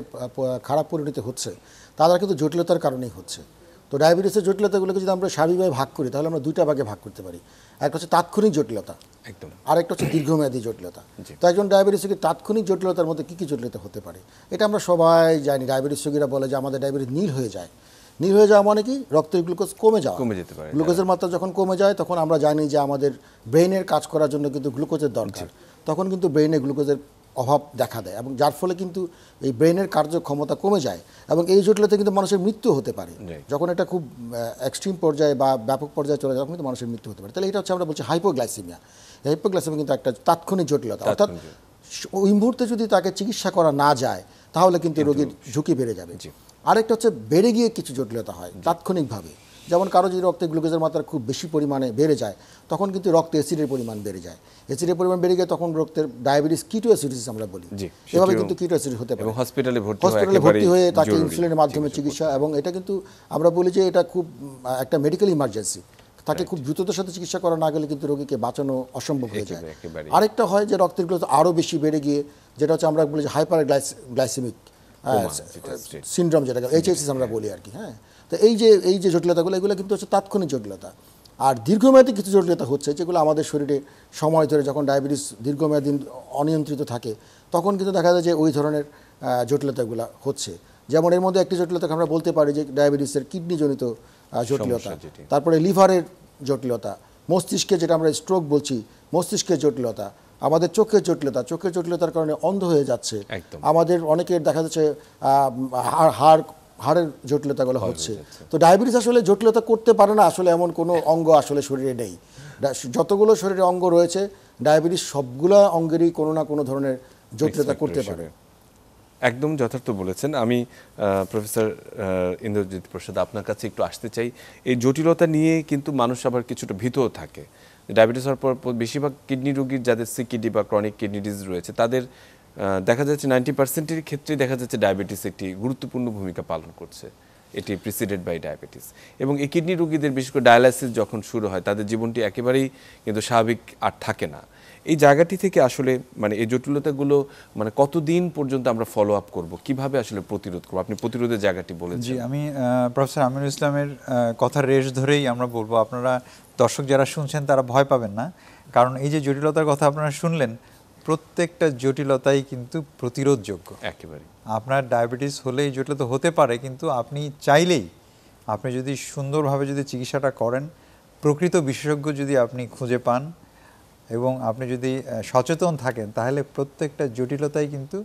খারাপ পরিণতি হচ্ছে তারা কিন্তু জটিলতার কারণেই হচ্ছে। তো ডায়াবেটিসের জটিলতাগুলোকে যদি আমরা সার্বিকভাবে ভাগ করি তাহলে আমরা 2টা ভাগে ভাগ করতে পারি। একটা হচ্ছে তাৎক্ষণিক জটিলতা, একদম, আর একটা হচ্ছে দীর্ঘমেয়াদী জটিলতা। তো একজন ডায়াবেটিস রোগীর তাৎক্ষণিক জটিলতার মধ্যে কী কী জটিলতা হতে পারে এটা আমরা সবাই জানি। ডায়াবেটিস রোগীরা বলে যে আমাদের ডায়াবেটিস নীল হয়ে যায়। নীল হয়ে যাওয়া মানে কি? রক্তের গ্লুকোজ কমে যেতে পারে। গ্লুকোজের মাত্রা যখন কমে যায় তখন আমরা জানি যে আমাদের ব্রেইনের কাজ করার জন্য কিন্তু গ্লুকোজের দরকার। তখন কিন্তু ব্রেইনে গ্লুকোজের অভাব দেখা দেয় এবং যার ফলে কিন্তু এই ব্রেইনের কার্যক্ষমতা কমে যায় এবং এই জটিলতা কিন্তু মানুষের মৃত্যু হতে পারে। যখন এটা খুব এক্সট্রিম পর্যায়ে বা ব্যাপক পর্যায়ে চলে যায় তখন কিন্তু মানুষের মৃত্যু হতে পারে। তাহলে এটা হচ্ছে আমরা বলছি হাইপোগ্লাইসিমিয়া। হাইপোগ্লাইসিমিয়া কিন্তু একটা তাৎক্ষণিক জটিলতা, অর্থাৎ ওই মুহূর্তে যদি তাকে চিকিৎসা করা না যায় তাহলে কিন্তু রোগীর ঝুঁকি বেড়ে যাবে। আরেকটা হচ্ছে বেড়ে গিয়ে কিছু জটিলতা হয় তাৎক্ষণিকভাবে, যেমন কারো যদি রক্তে গ্লুকোজের মাত্রা খুব বেশি পরিমাণে বেড়ে যায় তখন কিন্তু রক্তে অ্যাসিডের পরিমাণ বেড়ে যায়। অ্যাসিডের পরিমাণ বেড়ে গিয়ে তখন রক্তের ডায়াবেটিস কিটোঅ্যাসিডোসিস আমরা বলি, এভাবে কিন্তু কিটোঅ্যাসিডোসিস হতে পারে। হসপিটালে ভর্তি হয়ে তাকে ইনসুলিনের মাধ্যমে চিকিৎসা, এবং এটা কিন্তু আমরা বলি যে এটা খুব একটা মেডিকেল ইমার্জেন্সি। তাকে খুব দ্রুততার সাথে চিকিৎসা করা না গেলে কিন্তু রোগীকে বাঁচানো অসম্ভব হয়ে যায়। আরেকটা হয় যে রক্তের গ্লুকোজ আরও বেশি বেড়ে গিয়ে যেটা হচ্ছে আমরা বলি যে হাইপার গ্লাইসেমিক সিনড্রোম, যেটাকে HSS আমরা বলি আর কি। হ্যাঁ, তো এই যে জটিলতাগুলো এগুলো কিন্তু হচ্ছে তাৎক্ষণিক জটিলতা। আর দীর্ঘমেয়াদী কিছু জটিলতা হচ্ছে যেগুলো আমাদের শরীরে সময় ধরে যখন ডায়াবেটিস দীর্ঘমেয়াদী অনিয়ন্ত্রিত থাকে তখন কিন্তু দেখা যায় যে ওই ধরনের জটিলতাগুলো হচ্ছে। যেমন এর মধ্যে একটি জটিলতাকে আমরা বলতে পারি যে ডায়াবেটিসের কিডনিজনিত জটিলতা, তারপরে লিভারের জটিলতা, মস্তিষ্কে যেটা আমরা স্ট্রোক বলছি মস্তিষ্কের জটিলতা, আমাদের চোখের জটিলতার কারণে অন্ধ হয়ে যাচ্ছে, আমাদের অনেকের দেখা যাচ্ছে হাড়ের জটিলতাগুলো হচ্ছে। তো ডায়াবেটিস আসলে জটিলতা করতে পারে না আসলে এমন কোনো অঙ্গ আসলে শরীরে নেই। যতগুলো শরীরে অঙ্গ রয়েছে ডায়াবেটিস সবগুলো অঙ্গেরই কোনো না কোনো ধরনের জটিলতা করতে পারে। একদম যথার্থ বলেছেন। আমি প্রফেসর ইন্দ্রজিৎ প্রসাদ আপনার কাছে একটু আসতে চাই। এই জটিলতা নিয়ে কিন্তু মানুষ আবার কিছুটা ভীতও থাকে। ডায়াবেটিস হওয়ার পর বেশিরভাগ কিডনি রোগীর যাদের সিকিডি বা ক্রনিক কিডনি ডিজিজ রয়েছে তাদের দেখা যাচ্ছে 90%-এর ক্ষেত্রে দেখা যাচ্ছে ডায়াবেটিস একটি গুরুত্বপূর্ণ ভূমিকা পালন করছে, এটি প্রিসিডেড বাই ডায়াবেটিস। এবং এই কিডনি রোগীদের বিশেষ করে ডায়ালাইসিস যখন শুরু হয় তাদের জীবনটি একেবারেই কিন্তু স্বাভাবিক আর থাকে না। এই জায়গাটি থেকে আসলে মানে এই জটিলতাগুলো মানে কতদিন পর্যন্ত আমরা ফলো আপ করবো, কিভাবে আসলে প্রতিরোধ করবো? আপনি প্রতিরোধের জায়গাটি বলেছেন। জি, আমি প্রফেসর আমিনুল ইসলামের কথার রেশ ধরেই আমরা বলবো, আপনারা দর্শক যারা শুনছেন তারা ভয় পাবেন না, কারণ এই যে জটিলতার কথা আপনারা শুনলেন প্রত্যেকটা জটিলতাই কিন্তু প্রতিরোধযোগ্য। একেবারে আপনার ডায়াবেটিস হলে এই জটিলতা হতে পারে, কিন্তু আপনি চাইলেই আপনি যদি সুন্দরভাবে যদি চিকিৎসাটা করেন, প্রকৃত বিশেষজ্ঞ যদি আপনি খুঁজে পান এবং আপনি যদি সচেতন থাকেন তাহলে প্রত্যেকটা জটিলতাই কিন্তু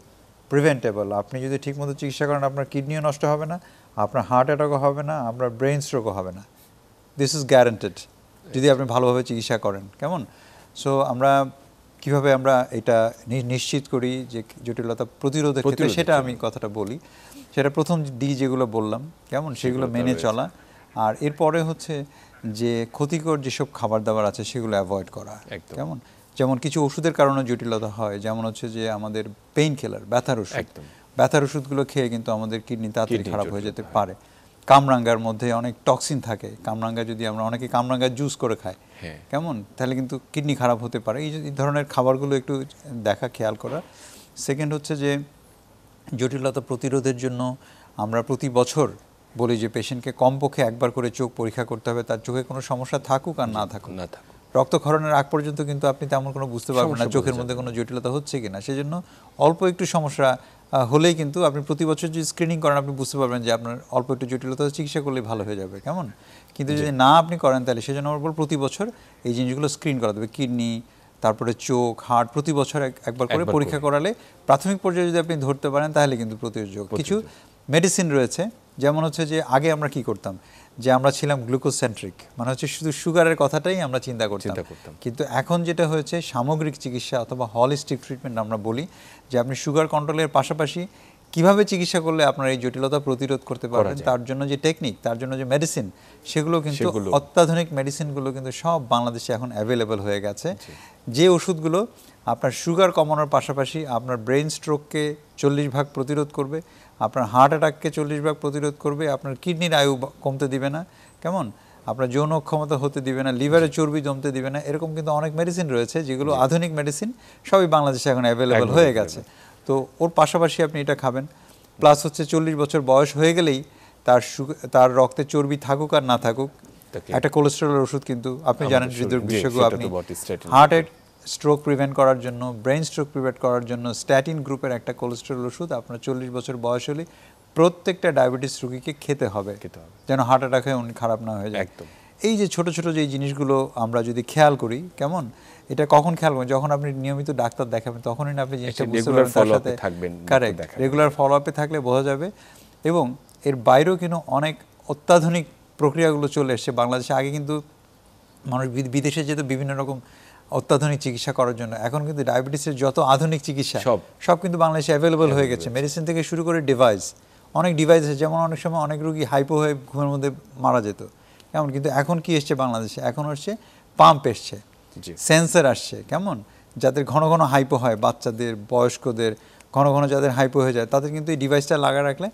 প্রিভেন্টেবল। আপনি যদি ঠিকমতো চিকিৎসা করেন আপনার কিডনিও নষ্ট হবে না, আপনার হার্ট অ্যাটাকও হবে না, আপনার ব্রেন স্ট্রোকও হবে না। দিস ইজ গ্যারান্টেড যদি আপনি ভালোভাবে চিকিৎসা করেন। কেমন? সো আমরা কিভাবে আমরা এটা নিশ্চিত করি যে জটিলতা প্রতিরোধের ক্ষেত্রে, সেটা আমি কথাটা বলি। সেটা প্রথম যেগুলো বললাম, কেমন, সেগুলো মেনে চলা। আর এরপরে হচ্ছে যে ক্ষতিকর যেসব খাবার দাবার আছে সেগুলো অ্যাভয়েড করা। কেমন? যেমন কিছু ওষুধের কারণে জটিলতা হয়, যেমন হচ্ছে যে আমাদের পেইন কিলার, ব্যথার ওষুধ, ব্যথার ওষুধগুলো খেয়ে কিন্তু আমাদের কিডনি তাড়াতাড়ি খারাপ হয়ে যেতে পারে। কামরাঙ্গার মধ্যে অনেক টক্সিন থাকে, কামরাঙ্গা যদি আমরা অনেকে কামরাঙ্গার জুস করে খাই কেমন, তাহলে কিন্তু কিডনি খারাপ হতে পারে। এই ধরনের খাবারগুলো একটু খেয়াল করা। সেকেন্ড হচ্ছে যে জটিলতা প্রতিরোধের জন্য আমরা প্রতি বছর বলি যে পেশেন্টকে কমপক্ষে একবার করে চোখ পরীক্ষা করতে হবে, তার চোখে কোনো সমস্যা থাকুক আর না থাকুক। রক্তক্ষরণের আগ পর্যন্ত কিন্তু আপনি তেমন কোনো বুঝতে পারবেন না চোখের মধ্যে কোনো জটিলতা হচ্ছে কিনা। সেজন্য অল্প একটু সমস্যা হলেই কিন্তু আপনি প্রতি বছর যদি স্ক্রিনিং করেন আপনি বুঝতে পারবেন যে আপনার অল্প একটু জটিলতা চিকিৎসা করলেই ভালো হয়ে যাবে কেমন। কিন্তু যদি না আপনি করেন তাহলে সেজন্য আমার বল প্রতি বছর এই জিনিসগুলো স্ক্রিন করা দেবে, কিডনি, তারপরে চোখ, হার্ট প্রতি বছর একবার করে পরীক্ষা করালে প্রাথমিক পর্যায়ে যদি আপনি ধরতে পারেন তাহলে কিন্তু প্রতিরোধ। কিছু মেডিসিন রয়েছে, যেমন হচ্ছে যে আগে আমরা কি করতাম যে আমরা ছিলাম গ্লুকোসেন্ট্রিক, মানে হচ্ছে শুধু সুগারের কথাটাই আমরা চিন্তা করতাম। কিন্তু এখন যেটা হয়েছে সামগ্রিক চিকিৎসা অথবা হলিস্টিক ট্রিটমেন্ট আমরা বলি, যে আপনি সুগার কন্ট্রোলের পাশাপাশি কিভাবে চিকিৎসা করলে আপনার এই জটিলতা প্রতিরোধ করতে পারবেন, তার জন্য যে টেকনিক, তার জন্য যে মেডিসিন, সেগুলো কিন্তু অত্যাধুনিক মেডিসিনগুলো কিন্তু সব বাংলাদেশে এখন অ্যাভেলেবল হয়ে গেছে। যে ওষুধগুলো আপনার সুগার কমানোর পাশাপাশি আপনার ব্রেন স্ট্রোককে 40% প্রতিরোধ করবে, আপনার হার্ট অ্যাটাককে 40% প্রতিরোধ করবে, আপনার কিডনির আয়ু কমতে দিবে না কেমন, আপনার যৌন ক্ষমতা হতে দিবে না, লিভারের চর্বি জমতে দিবে না, এরকম কিন্তু অনেক মেডিসিন রয়েছে যেগুলো আধুনিক মেডিসিন, সবই বাংলাদেশে এখন অ্যাভেলেবল হয়ে গেছে। তো ওর পাশাপাশি আপনি এটা খাবেন। প্লাস হচ্ছে 40 বছর বয়স হয়ে গেলেই তার রক্তে চর্বি থাকুক আর না থাকুক একটা কোলেস্টেরলের ওষুধ কিন্তু আপনি জানেন হৃদরোগ বিশেষজ্ঞ, আপনি হার্টের স্ট্রোক প্রিভেন্ট করার জন্য, ব্রেন স্ট্রোক প্রিভেন্ট করার জন্য স্ট্যাটিন গ্রুপের একটা কোলেস্টেরল ওষুধ আপনার 40 বছর বয়স হলে প্রত্যেকটা ডায়াবেটিস রোগীকে খেতে হবে যেন হার্ট অ্যাটাক হয়ে উনি খারাপ না হয়ে যায়। এই যে ছোট ছোট যে জিনিসগুলো আমরা যদি খেয়াল করি কেমন, এটা কখন খেয়াল করবেন যখন আপনি নিয়মিত ডাক্তার দেখাবেন, তখনই আপনি জিনিসটা বুঝতে পারবেন, তার সাথে কারেক্ট রেগুলার ফলো আপে থাকলে বোঝা যাবে। এবং এর বাইরেও কিন্তু অনেক অত্যাধুনিক প্রক্রিয়াগুলো চলে এসছে বাংলাদেশে। আগে কিন্তু মানুষ বিদেশে যেত বিভিন্ন রকম অত্যাধুনিক চিকিৎসা করার জন্য, এখন কিন্তু ডায়াবেটিসের যত আধুনিক চিকিৎসা সব কিন্তু বাংলাদেশে অ্যাভেলেবল হয়ে গেছে। মেডিসিন থেকে শুরু করে ডিভাইস, অনেক ডিভাইস আছে। যেমন অনেক সময় অনেক রোগী হাইপো হয়ে ঘুমের মধ্যে মারা যেত কেমন, কিন্তু এখন কি এসছে বাংলাদেশে, এখন হচ্ছে পাম্প এসছে, সেন্সর আসছে কেমন, যাদের ঘন ঘন হাইপো হয়, বাচ্চাদের, বয়স্কদের ঘন ঘন যাদের হাইপো হয়ে যায়, তাদের কিন্তু এই ডিভাইসটা লাগা রাখলে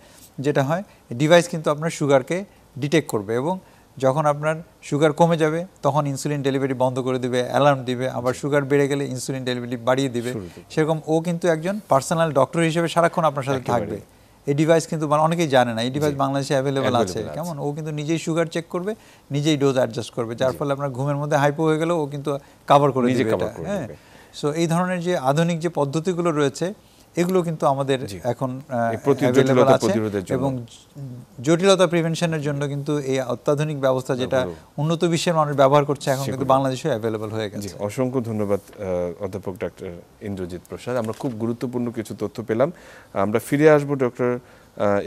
যেটা হয়, ডিভাইস কিন্তু আপনার সুগারকে ডিটেক্ট করবে এবং যখন আপনার সুগার কমে যাবে তখন ইনসুলিন ডেলিভারি বন্ধ করে দিবে, অ্যালার্ম দিবে, আবার সুগার বেড়ে গেলে ইনসুলিন ডেলিভারি বাড়িয়ে দিবে। সেরকম ও কিন্তু একজন পার্সোনাল ডক্টর হিসেবে সারাক্ষণ আপনার সাথে থাকবে। এই ডিভাইস কিন্তু অনেকেই জানে না, এই ডিভাইস বাংলাদেশে অ্যাভেলেবল আছে কেমন। ও কিন্তু নিজেই সুগার চেক করবে, নিজেই ডোজ অ্যাডজাস্ট করবে, যার ফলে আপনার ঘুমের মধ্যে হাইপো হয়ে গেলেও ও কিন্তু কাভার করে দিবে এটা। হ্যাঁ, সো এই ধরনের যে আধুনিক যে পদ্ধতিগুলো রয়েছে এগুলো কিন্তু আমাদের এখন অ্যাভেলেবল আছে এবং জটিলতা প্রিভেনশনের জন্য কিন্তু এই অত্যাধুনিক ব্যবস্থা যেটা উন্নত বিশ্বের মানুষ ব্যবহার করছে এখন কিন্তু বাংলাদেশে অ্যাভেলেবল হয়ে গেছে। অসংখ্য ধন্যবাদ অধ্যাপক ডক্টর ইন্দ্রজিৎ প্রসাদ, আমরা খুব গুরুত্বপূর্ণ কিছু তথ্য পেলাম। আমরা ফিরে আসবো ডক্টর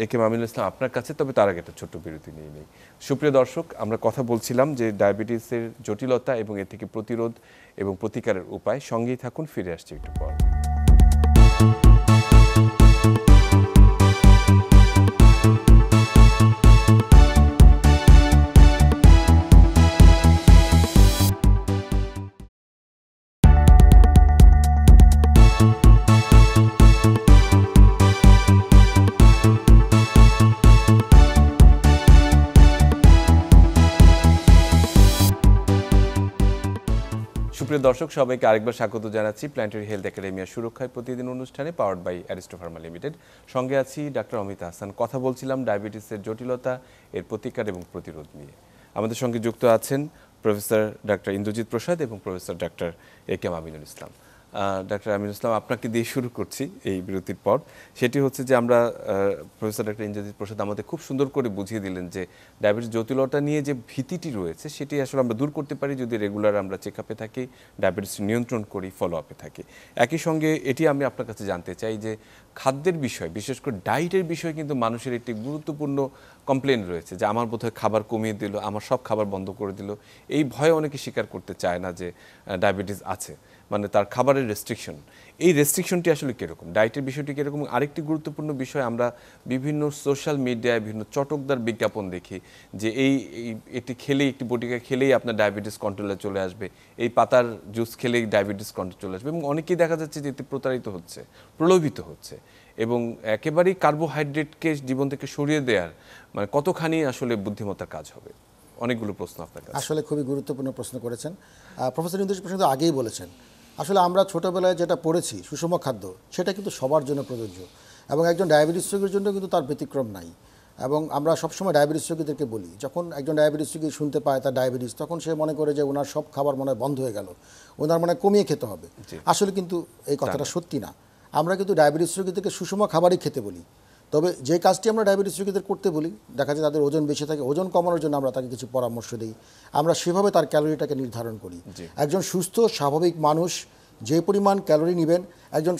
একে এম আমিনুল ইসলাম আপনার কাছে, তবে তার আগে একটা ছোট্ট বিরতি নিয়ে নেই। সুপ্রিয় দর্শক, আমরা কথা বলছিলাম যে ডায়াবেটিসের জটিলতা এবং এর থেকে প্রতিরোধ এবং প্রতিকারের উপায়। সঙ্গেই থাকুন, ফিরে আসছি একটু পর। সুপ্রিয় দর্শক, সবাইকে আরেকবার স্বাগত জানাচ্ছি প্ল্যানেটারি হেলথ একাডেমিয়া সুরক্ষায় প্রতিদিন অনুষ্ঠানে, powered by Aristo Pharma limited. সঙ্গে আছি ডাক্তার অমিতা হাসান। কথা বলছিলাম ডায়াবেটিসের জটিলতা, এর প্রতিকার এবং প্রতিরোধ নিয়ে। আমাদের সঙ্গে যুক্ত আছেন প্রফেসর ডাক্তার ইন্দ্রজিৎ প্রসাদ এবং প্রফেসর ডাক্তার একে এম আমিনুল ইসলাম। ডাক্তার আমিনুল ইসলাম, আপনাকে দিয়ে শুরু করছি এই বিরতির পর। সেটি হচ্ছে যে আমরা প্রফেসর ডাক্তার ইন্দ্রজিৎ প্রসাদ আমাদের খুব সুন্দর করে বুঝিয়ে দিলেন যে ডায়াবেটিস জটিলতা নিয়ে যে ভীতিটি রয়েছে সেটি আসলে আমরা দূর করতে পারি যদি রেগুলার আমরা চেক আপে থাকি, ডায়াবেটিস নিয়ন্ত্রণ করি, ফলো আপে থাকি। একই সঙ্গে এটি আমি আপনার কাছে জানতে চাই যে খাদ্যের বিষয়, বিশেষ করে ডায়েটের বিষয়ে কিন্তু মানুষের একটি গুরুত্বপূর্ণ কমপ্লেন রয়েছে যে আমার বোধহয় খাবার কমিয়ে দিল, আমার সব খাবার বন্ধ করে দিল। এই ভয়ে অনেকে স্বীকার করতে চায় না যে ডায়াবেটিস আছে, মানে তার খাবারের রেস্ট্রিকশন। এই রেস্ট্রিকশনটি আসলে কীরকম, ডায়েটের বিষয়টি কীরকম? আরেকটি গুরুত্বপূর্ণ বিষয়, আমরা বিভিন্ন সোশ্যাল মিডিয়ায় বিভিন্ন চটকদার বিজ্ঞাপন দেখি যে এটি খেলেই, একটি বটিকা খেলেই আপনার ডায়াবেটিস কন্ট্রোলে চলে আসবে, এই পাতার জুস খেলেই ডায়াবেটিস কন্ট্রোল চলে আসবে, এবং অনেকেই দেখা যাচ্ছে যে এতে প্রতারিত হচ্ছে, প্রলোভিত হচ্ছে। এবং একেবারেই কার্বোহাইড্রেটকে জীবন থেকে সরিয়ে দেওয়ার মানে কতখানি আসলে বুদ্ধিমত্তার কাজ হবে? অনেকগুলো প্রশ্ন আপনার কাছে। আসলে খুবই গুরুত্বপূর্ণ প্রশ্ন করেছেন প্রফেসর ইন্দ্রজিৎ প্রশ্ন তো আগেই বলেছেন। আসলে আমরা ছোটোবেলায় যেটা পড়েছি সুষম খাদ্য, সেটা কিন্তু সবার জন্য প্রযোজ্য এবং একজন ডায়াবেটিস রোগীর জন্য কিন্তু তার ব্যতিক্রম নাই। এবং আমরা সবসময় ডায়াবেটিস রোগীদেরকে বলি, যখন একজন ডায়াবেটিস রোগী শুনতে পায় তার ডায়াবেটিস, তখন সে মনে করে যে ওনার সব খাবার মনে হয় বন্ধ হয়ে গেল, ওনার মনে হয় কমিয়ে খেতে হবে। আসলে কিন্তু এই কথাটা সত্যি না। আমরা কিন্তু ডায়াবেটিস রোগীদেরকে সুষম খাবারই খেতে বলি। তবে যে কাজটি আমরা ডায়াবেটিস রোগীদের করতে বলি, দেখা যায় তাদের ওজন বেশি থাকে, ওজন কমানোর জন্য আমরা তাকে কিছু পরামর্শ দিই, আমরা সেভাবে তার ক্যালোরিটাকে নির্ধারণ করি। একজন সুস্থ স্বাভাবিক মানুষ যে পরিমাণ ক্যালোরি নেবেন, একজন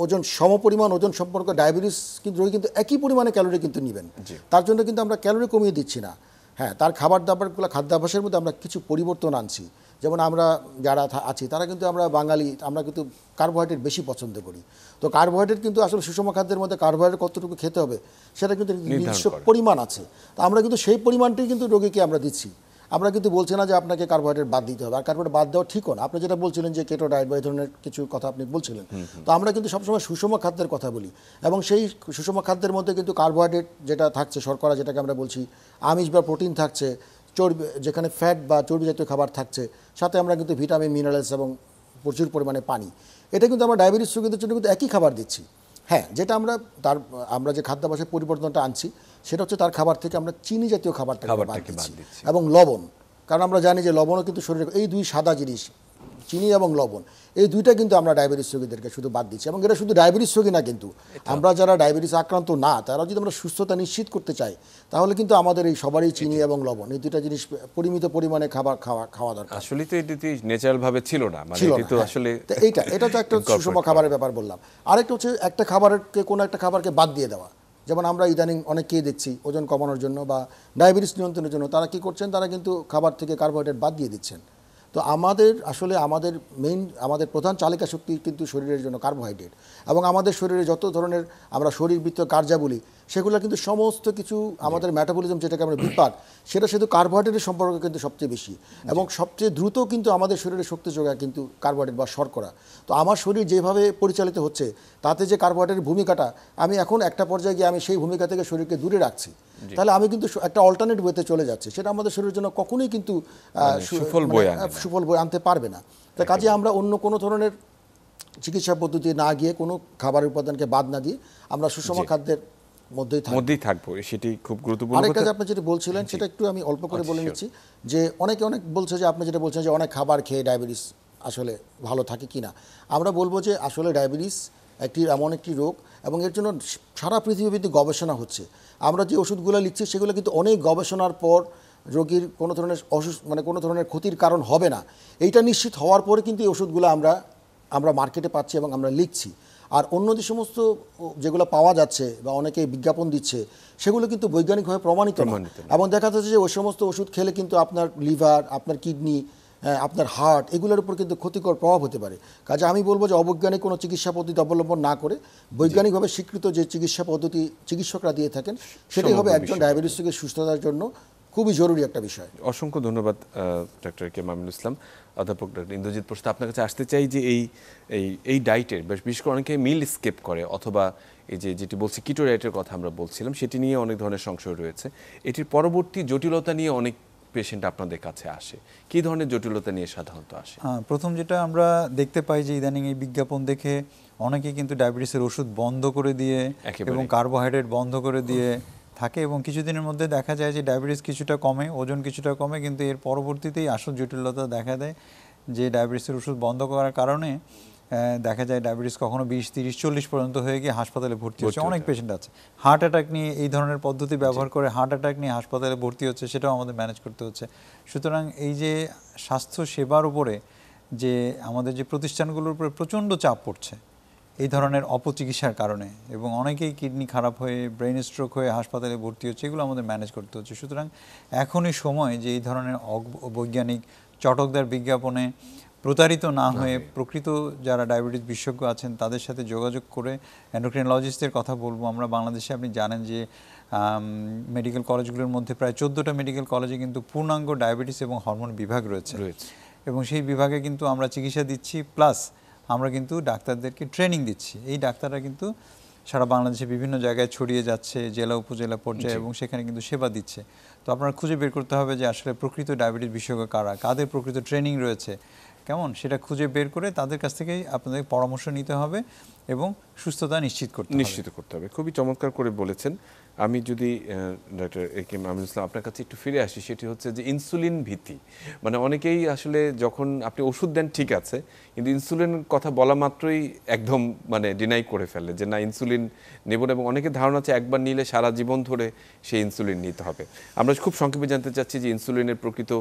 ওজন সমপরিমাণ ওজন সম্পর্ক ডায়াবেটিস কিন্তু রোগী কিন্তু একই পরিমাণে ক্যালোরি কিন্তু নেবেন। তার জন্য কিন্তু আমরা ক্যালোরি কমিয়ে দিচ্ছি না। হ্যাঁ, তার খাবার দাবারগুলো খাদ্যাভ্যাসের মধ্যে আমরা কিছু পরিবর্তন আনছি। যেমন আমরা যারা আছি তারা কিন্তু আমরা বাঙালি, আমরা কিন্তু কার্বোহাইড্রেট বেশি পছন্দ করি। তো কার্বোহাইড্রেট কিন্তু আসলে সুষম খাদ্যের মধ্যে কার্বোহাইড্রেট কতটুকু খেতে হবে সেটা কিন্তু নির্দিষ্ট পরিমাণ আছে। তো আমরা কিন্তু সেই পরিমাণটাই কিন্তু রোগীকে আমরা দিচ্ছি। আমরা কিন্তু বলছি না যে আপনাকে কার্বোহাইড্রেট বাদ দিতে হবে, আর কার্বোহাইড্রেট বাদ দেওয়া ঠিকও না। আপনি যেটা বলছিলেন যে কেটো ডায়েট বা এই ধরনের কিছু কথা আপনি বলছিলেন, তো আমরা কিন্তু সবসময় সুষম খাদ্যের কথা বলি এবং সেই সুষম খাদ্যের মধ্যে কিন্তু কার্বোহাইড্রেট যেটা থাকছে, শর্করা যেটাকে আমরা বলছি, আমিষ বা প্রোটিন থাকছে, চর্বি যেখানে ফ্যাট বা চর্বি জাতীয় খাবার থাকছে, সাথে আমরা কিন্তু ভিটামিন মিনারেলস এবং প্রচুর পরিমাণে পানি, এটা কিন্তু আমরা ডায়াবেটিস রোগীদের জন্য কিন্তু একই খাবার দিচ্ছি। হ্যাঁ, যেটা আমরা যে খাদ্যাভ্যাসের পরিবর্তনটা আনছি সেটা হচ্ছে তার খাবার থেকে আমরা চিনি জাতীয় খাবারটাকে বাদ দিচ্ছি এবং লবণ। কারণ আমরা জানি যে লবণও কিন্তু শরীরে, এই দুই সাদা জিনিস চিনি এবং লবণ, এই দুইটা কিন্তু আমরা ডায়াবেটিস রোগীদেরকে শুধু বাদ দিচ্ছি। এবং এটা শুধু ডায়াবেটিস রোগী না, কিন্তু আমরা যারা ডায়াবেটিস আক্রান্ত না, তারা যদি আমরা সুস্থতা নিশ্চিত করতে চাই, তাহলে কিন্তু আমাদের এই সবারই চিনি এবং লবণ এই দুইটা জিনিস পরিমিত পরিমাণে খাওয়া দরকার। আসলে তো এটি ন্যাচারাল ভাবে ছিল না, মানে এটি তো আসলে এটা তো একটা সুষম খাবারের ব্যাপার বললাম। আরেকটা হচ্ছে একটা খাবারকে, কোনো একটা খাবারকে বাদ দিয়ে দেওয়া। যেমন আমরা ইদানিং অনেককেই দেখছি ওজন কমানোর জন্য বা ডায়াবেটিস নিয়ন্ত্রণের জন্য তারা কি করছেন, তারা কিন্তু খাবার থেকে কার্বোহাইড্রেট বাদ দিয়ে দিচ্ছেন। তো আমাদের প্রধান চালিকা শক্তি কিন্তু শরীরের জন্য কার্বোহাইড্রেট, এবং আমাদের শরীরে যত ধরনের আমরা শরীরবৃত্তীয় কার্যাবলী, সেগুলো কিন্তু সমস্ত কিছু আমাদের মেটাবলিজম যেটাকে আমরা বিপাক, সেটা শুধু কার্বোহাইড্রেটের সম্পর্ক কিন্তু সবচেয়ে বেশি এবং সবচেয়ে দ্রুত কিন্তু আমাদের শরীরে শক্তি যোগায় কিন্তু কার্বোহাইড্রেট বা শর্করা। তো আমার শরীর যেভাবে পরিচালিত হচ্ছে তাতে যে কার্বোহাইড্রেটের ভূমিকাটা, আমি এখন একটা পর্যায়ে গিয়ে আমি সেই ভূমিকা থেকে শরীরকে দূরে রাখছি, তাহলে আমি কিন্তু একটা অল্টারনেট ওয়েতে চলে যাচ্ছি, সেটা আমাদের শরীরের জন্য কখনোই কিন্তু সুফল বই আনতে পারবে না। তাই কাজে আমরা অন্য কোনো ধরনের চিকিৎসা পদ্ধতি না গিয়ে, কোনো খাবারের উপাদানকে বাদ না দিয়ে আমরা সুষম খাদ্যের মধ্যেই থাকবো, সেটি খুব গুরুত্বপূর্ণ। আরেকটা যে আপনি যেটা বলছিলেন সেটা একটু আমি অল্প করে বলে নিচ্ছি, যে অনেক বলছে যে আপনি যেটা বলছেন যে অনেক খাবার খেয়ে ডায়াবেটিস আসলে ভালো থাকে কিনা। আমরা বলবো যে আসলে ডায়াবেটিস এমন একটি রোগ এবং এর জন্য সারা পৃথিবীতে গবেষণা হচ্ছে। আমরা যে ওষুধগুলো লিখছি সেগুলো কিন্তু অনেক গবেষণার পর রোগীর কোনো ধরনের কোনো ধরনের ক্ষতির কারণ হবে না, এইটা নিশ্চিত হওয়ার পরে কিন্তু এই ওষুধগুলো আমরা মার্কেটে পাচ্ছি এবং আমরা লিখছি। আর অন্য যে সমস্ত যেগুলো পাওয়া যাচ্ছে বা অনেকে বিজ্ঞাপন দিচ্ছে, সেগুলো কিন্তু বৈজ্ঞানিকভাবে প্রমাণিত না। এবং দেখা যাচ্ছে যে ওই সমস্ত ওষুধ খেলে কিন্তু আপনার লিভার, আপনার কিডনি, আপনার হার্ট, এগুলোর উপর কিন্তু ক্ষতিকর প্রভাব হতে পারে। কাজে আমি বলবো যে অবৈজ্ঞানিক কোনো চিকিৎসা পদ্ধতি অবলম্বন না করে বৈজ্ঞানিকভাবে স্বীকৃত যে চিকিৎসা পদ্ধতি চিকিৎসকরা দিয়ে থাকেন, সেটাই হবে একজন ডায়াবেটিস রোগীর সুস্থতার জন্য খুবই জরুরি একটা বিষয়। অসংখ্য ধন্যবাদ ডক্টর কে মামিনুল ইসলাম। অধ্যাপক ডক্টর ইন্দ্রজিৎ প্রসাদ, আপনার কাছে আসতে চাই যে এই ডায়েটের বিশেষ করে অনেকে মিল স্কিপ করে, অথবা এই যেটি বলছি কিটো ডায়েটের কথা আমরা বলছিলাম, সেটি নিয়ে অনেক ধরনের সংশয় রয়েছে। এটির পরবর্তী জটিলতা নিয়ে অনেক পেশেন্ট আপনাদের কাছে আসে, কি ধরনের জটিলতা নিয়ে সাধারণত আসে? প্রথম যেটা আমরা দেখতে পাই যে ইদানিং এই বিজ্ঞাপন দেখে অনেকে কিন্তু ডায়াবেটিসের ওষুধ বন্ধ করে দিয়ে এবং কার্বোহাইড্রেট বন্ধ করে দিয়ে থাকে, এবং কিছুদিনের মধ্যে দেখা যায় যে ডায়াবেটিস কিছুটা কমে, ওজন কিছুটা কমে, কিন্তু এর পরবর্তীতেই আসল জটিলতা দেখা দেয় যে ডায়াবেটিসের ওষুধ বন্ধ করার কারণে দেখা যায় ডায়াবেটিস কখনো 20, 30, 40 পর্যন্ত হয়ে গিয়ে হাসপাতালে ভর্তি হচ্ছে। অনেক পেশেন্ট আছে হার্ট অ্যাটাক নিয়ে এই ধরনের পদ্ধতি ব্যবহার করে হার্ট অ্যাটাক নিয়ে হাসপাতালে ভর্তি হচ্ছে, সেটাও আমাদের ম্যানেজ করতে হচ্ছে। সুতরাং এই যে স্বাস্থ্য সেবার উপরে যে আমাদের যে প্রতিষ্ঠানগুলোর উপরে প্রচণ্ড চাপ পড়ছে এই ধরনের অপচিকিৎসার কারণে, এবং অনেকেই কিডনি খারাপ হয়ে ব্রেন স্ট্রোক হয়ে হাসপাতালে ভর্তি হচ্ছে, এগুলো আমাদের ম্যানেজ করতে হচ্ছে। সুতরাং এখনই সময় যে এই ধরনের বৈজ্ঞানিক চটকদার বিজ্ঞাপনে প্রতারিত না হয়ে প্রকৃত যারা ডায়াবেটিস বিশেষজ্ঞ আছেন তাদের সাথে যোগাযোগ করে, এন্ডোক্রিনোলজিস্টদের কথা বলবো। আমরা বাংলাদেশে আপনি জানেন যে মেডিকেল কলেজগুলোর মধ্যে প্রায় 14টা মেডিকেল কলেজে কিন্তু পূর্ণাঙ্গ ডায়াবেটিস এবং হরমোন বিভাগ রয়েছে, এবং সেই বিভাগে কিন্তু আমরা চিকিৎসা দিচ্ছি, প্লাস আমরা কিন্তু ডাক্তারদেরকে ট্রেনিং দিচ্ছি। এই ডাক্তাররা কিন্তু সারা বাংলাদেশে বিভিন্ন জায়গায় ছড়িয়ে যাচ্ছে, জেলা উপজেলা পর্যায়ে, এবং সেখানে কিন্তু সেবা দিচ্ছে। তো আপনারা খুঁজে বের করতে হবে যে আসলে প্রকৃত ডায়াবেটিস বিশেষজ্ঞ কারা, কাদের প্রকৃত ট্রেনিং রয়েছে, কেমন, সেটা খুঁজে বের করে তাদের কাছ থেকেই আপনাদের পরামর্শ নিতে হবে এবং সুস্থতা নিশ্চিত করতে হবে। খুবই চমৎকার করে বলেছেন। আমি যদি ডক্টর একেএম আমিনুল ইসলাম আপনার কাছে একটু ফিরে আসি, সেটি হচ্ছে যে ইনসুলিন ভীতি। মানে অনেকেই আসলে যখন আপনি ওষুধ দেন ঠিক আছে, কিন্তু ইনসুলিন কথা বলা মাত্রই একদম মানে ডিনাই করে ফেলে যে না ইনসুলিন নেব না, এবং অনেকের ধারণা আছে একবার নিলে সারা জীবন ধরে সেই ইনসুলিন নিতে হবে। আমরা খুব সংক্ষেপে জানতে চাচ্ছি যে ইনসুলিনের প্রকৃত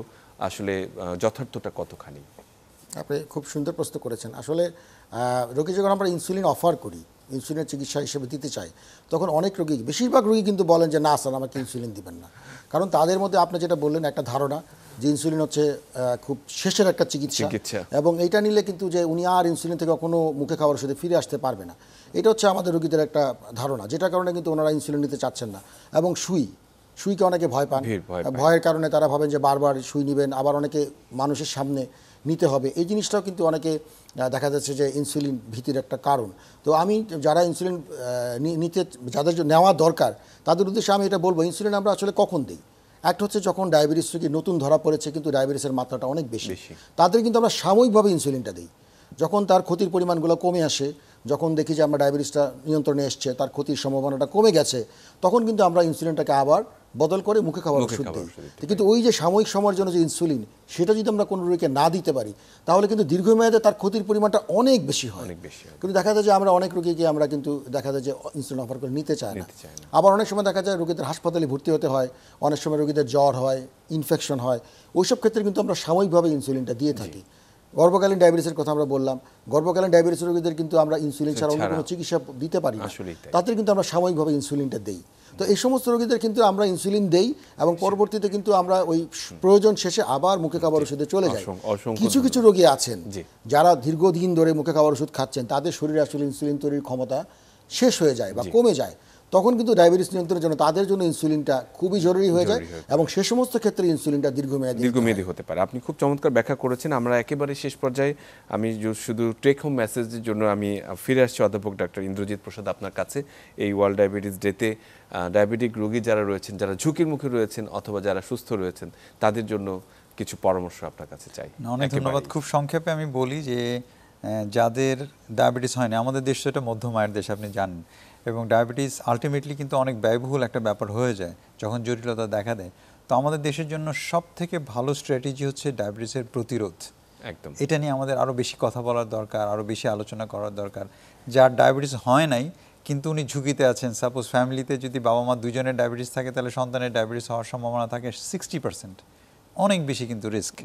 আসলে যথার্থতা কতখানি? আপনি খুব সুন্দর প্রশ্ন করেছেন। আসলে রোগী যখন আমরা ইনসুলিন অফার করি, ইনসুলিনের চিকিৎসা হিসেবে দিতে চাই, তখন অনেক রোগী, বেশিরভাগ রোগী কিন্তু বলেন যে না স্যার আমাকে ইনসুলিন দিবেন না। কারণ তাদের মধ্যে আপনি যেটা বললেন একটা ধারণা যে ইনসুলিন হচ্ছে খুব শেষের একটা চিকিৎসা, এবং এইটা নিলে কিন্তু যে উনি আর ইনসুলিন থেকে কখনো মুখে খাওয়ার ওষুধে ফিরে আসতে পারবে না, এটা হচ্ছে আমাদের রোগীদের একটা ধারণা, যেটার কারণে কিন্তু ওনারা ইনসুলিন নিতে চাচ্ছেন না। এবং সুইকে অনেকে ভয় পান, ভয়ের কারণে তারা ভাবেন যে বারবার সুই নেবেন, আবার অনেকে মানুষের সামনে নিতে হবে, এই জিনিসটাও কিন্তু অনেকে দেখা যাচ্ছে যে ইনসুলিন ভীতির একটা কারণ। তো আমি যারা ইনসুলিন নিতে যাদের নেওয়া দরকার তাদের উদ্দেশ্যে আমি এটা বলবো, ইনসুলিন আমরা আসলে কখন দিই? একটা হচ্ছে যখন ডায়াবেটিস রোগী নতুন ধরা পড়েছে কিন্তু ডায়াবেটিসের মাত্রাটা অনেক বেশি, তাদের কিন্তু আমরা সাময়িকভাবে ইনসুলিনটা দিই। যখন তার ক্ষতির পরিমাণগুলো কমে আসে, যখন দেখি যে আমরা ডায়াবেটিসটা নিয়ন্ত্রণে এসছে, তার ক্ষতির সম্ভাবনাটা কমে গেছে, তখন কিন্তু আমরা ইনসুলিনটাকে আবার বদল করে মুখে খাওয়ার ওষুধ দিই। কিন্তু ওই যে সাময়িক সময়ের জন্য যে ইনসুলিন, সেটা যদি আমরা কোনো রোগীকে না দিতে পারি তাহলে কিন্তু দীর্ঘমেয়াদে তার ক্ষতির পরিমাণটা অনেক বেশি হয়। কিন্তু দেখা যায় যে আমরা অনেক রোগীকে আমরা কিন্তু দেখা যায় যে ইনসুলিন অফার করে নিতে চাই না। আবার অনেক সময় দেখা যায় রোগীদের হাসপাতালে ভর্তি হতে হয়, অনেক সময় রোগীদের জ্বর হয়, ইনফেকশন হয়, ওইসব ক্ষেত্রে কিন্তু আমরা সাময়িকভাবে ইনসুলিনটা দিয়ে থাকি। গর্ভকালীন ডায়াবেটিসের কথা আমরা বললাম, গর্ভকালীন ডায়াবেটিস রোগীদের কিন্তু আমরা ইনসুলিন ছাড়া অন্য কোনো চিকিৎসা দিতে পারি না, তাদের কিন্তু আমরা সাময়িকভাবে ইনসুলিনটা দেই। তো এই সমস্ত রোগীদের কিন্তু আমরা ইনসুলিন দেই এবং পরবর্তীতে কিন্তু আমরা ওই প্রয়োজন শেষে আবার মুখে খাবার ওষুধে চলে যাই। কিছু কিছু রোগী আছেন যারা দীর্ঘদিন ধরে মুখে খাবার ওষুধ খাচ্ছেন, তাদের শরীরে আসলে ইনসুলিন তৈরির ক্ষমতা শেষ হয়ে যায় বা কমে যায়, তখন কিন্তু ডায়াবেটিস নিয়ন্ত্রণের জন্য তাদের জন্য ইনসুলিনটা খুবই জরুরি হয়ে যায়, এবং সে সমস্ত ক্ষেত্রে ইনসুলিনটা দীর্ঘমেয়াদী হতে পারে। আপনি খুব চমৎকার ব্যাখ্যা করেছেন। আমরা একেবারে শেষ পর্যায়ে আমি শুধু টেক হোম মেসেজের জন্য আমি ফিরে আসছি অধ্যাপক ডক্টর ইন্দ্রজিৎ প্রসাদ আপনার কাছে। এই ওয়ার্ল্ড ডায়াবেটিস ডেতে ডায়াবেটিক রোগী যারা রয়েছেন, যারা ঝুঁকির মুখে রয়েছেন অথবা যারা সুস্থ রয়েছেন, তাদের জন্য কিছু পরামর্শ আপনার কাছে চাই। অনেক ধন্যবাদ। খুব সংক্ষেপে আমি বলি যে যাদের ডায়াবেটিস হয়নি, আমাদের দেশ তো এটা মধ্যম আয়ের দেশ আপনি জানেন, এবং ডায়াবেটিস আলটিমেটলি কিন্তু অনেক ব্যয়বহুল একটা ব্যাপার হয়ে যায় যখন জটিলতা দেখা দেয়। তো আমাদের দেশের জন্য সব থেকে ভালো স্ট্র্যাটেজি হচ্ছে ডায়াবেটিসের প্রতিরোধ। একদম এটা নিয়ে আমাদের আরও বেশি কথা বলার দরকার, আরও বেশি আলোচনা করার দরকার। যার ডায়াবেটিস হয় নাই কিন্তু উনি ঝুঁকিতে আছেন, সাপোজ ফ্যামিলিতে যদি বাবা মা দুজনের ডায়াবেটিস থাকে তাহলে সন্তানের ডায়াবেটিস হওয়ার সম্ভাবনা থাকে 60%, অনেক বেশি কিন্তু রিস্ক।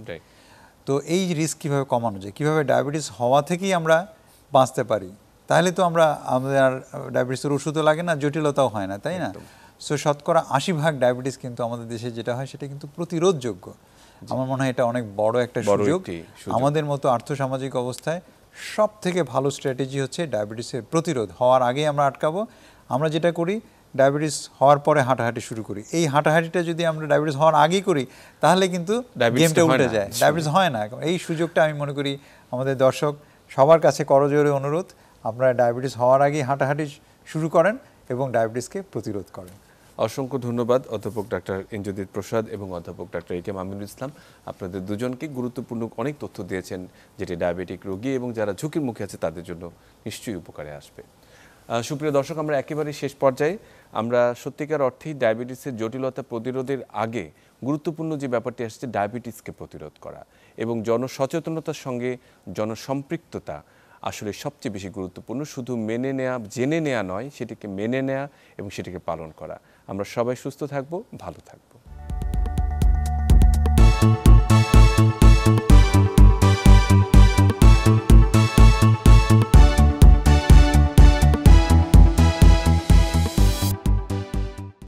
তো এই রিস্ক কীভাবে কমানো যায়, কীভাবে ডায়াবেটিস হওয়া থেকেই আমরা বাঁচতে পারি, তাহলে তো আমাদের আর ডায়াবেটিসের ওষুধও লাগে না, জটিলতাও হয় না, তাই না? সো শতকরা 80% ডায়াবেটিস কিন্তু আমাদের দেশে যেটা হয় সেটা কিন্তু প্রতিরোধযোগ্য। আমার মনে হয় এটা অনেক বড় একটা সুযোগ। আমাদের মতো আর্থসামাজিক অবস্থায় সব থেকে ভালো স্ট্র্যাটেজি হচ্ছে ডায়াবেটিসের প্রতিরোধ। হওয়ার আগেই আমরা আটকাবো। আমরা যেটা করি, ডায়াবেটিস হওয়ার পরে হাঁটাহাঁটি শুরু করি। এই হাঁটাহাঁটিটা যদি আমরা ডায়াবেটিস হওয়ার আগেই করি তাহলে কিন্তু গেমটা উল্টে যায়, ডায়াবেটিস হয় না। এই সুযোগটা আমি মনে করি আমাদের দর্শক সবার কাছে করজোরে অনুরোধ, আপনারা ডায়াবেটিস হওয়ার আগেই হাঁটাহাঁটি শুরু করেন এবং ডায়াবেটিসকে প্রতিরোধ করেন। অসংখ্য ধন্যবাদ অধ্যাপক ডাক্তার ইন্দ্রজিৎ প্রসাদ এবং অধ্যাপক ডাক্তার একেএম আমিনুল ইসলাম। আপনাদের দুজনকে গুরুত্বপূর্ণ অনেক তথ্য দিয়েছেন, যেটি ডায়াবেটিক রোগী এবং যারা ঝুঁকির মুখে আছে তাদের জন্য নিশ্চয়ই উপকারে আসবে। সুপ্রিয় দর্শক, আমরা একেবারে শেষ পর্যায়ে আমরা সত্যিকার অর্থেই ডায়াবেটিসের জটিলতা প্রতিরোধের আগে গুরুত্বপূর্ণ যে ব্যাপারটি আসছে ডায়াবেটিসকে প্রতিরোধ করা, এবং জনসচেতনতার সঙ্গে জনসম্পৃক্ততা আসলে সবচেয়ে বেশি গুরুত্বপূর্ণ। শুধু মেনে নেওয়া, জেনে নেওয়া নয়, সেটিকে মেনে নেওয়া এবং সেটিকে পালন করা। আমরা সবাই সুস্থ থাকবো, ভালো থাকবো।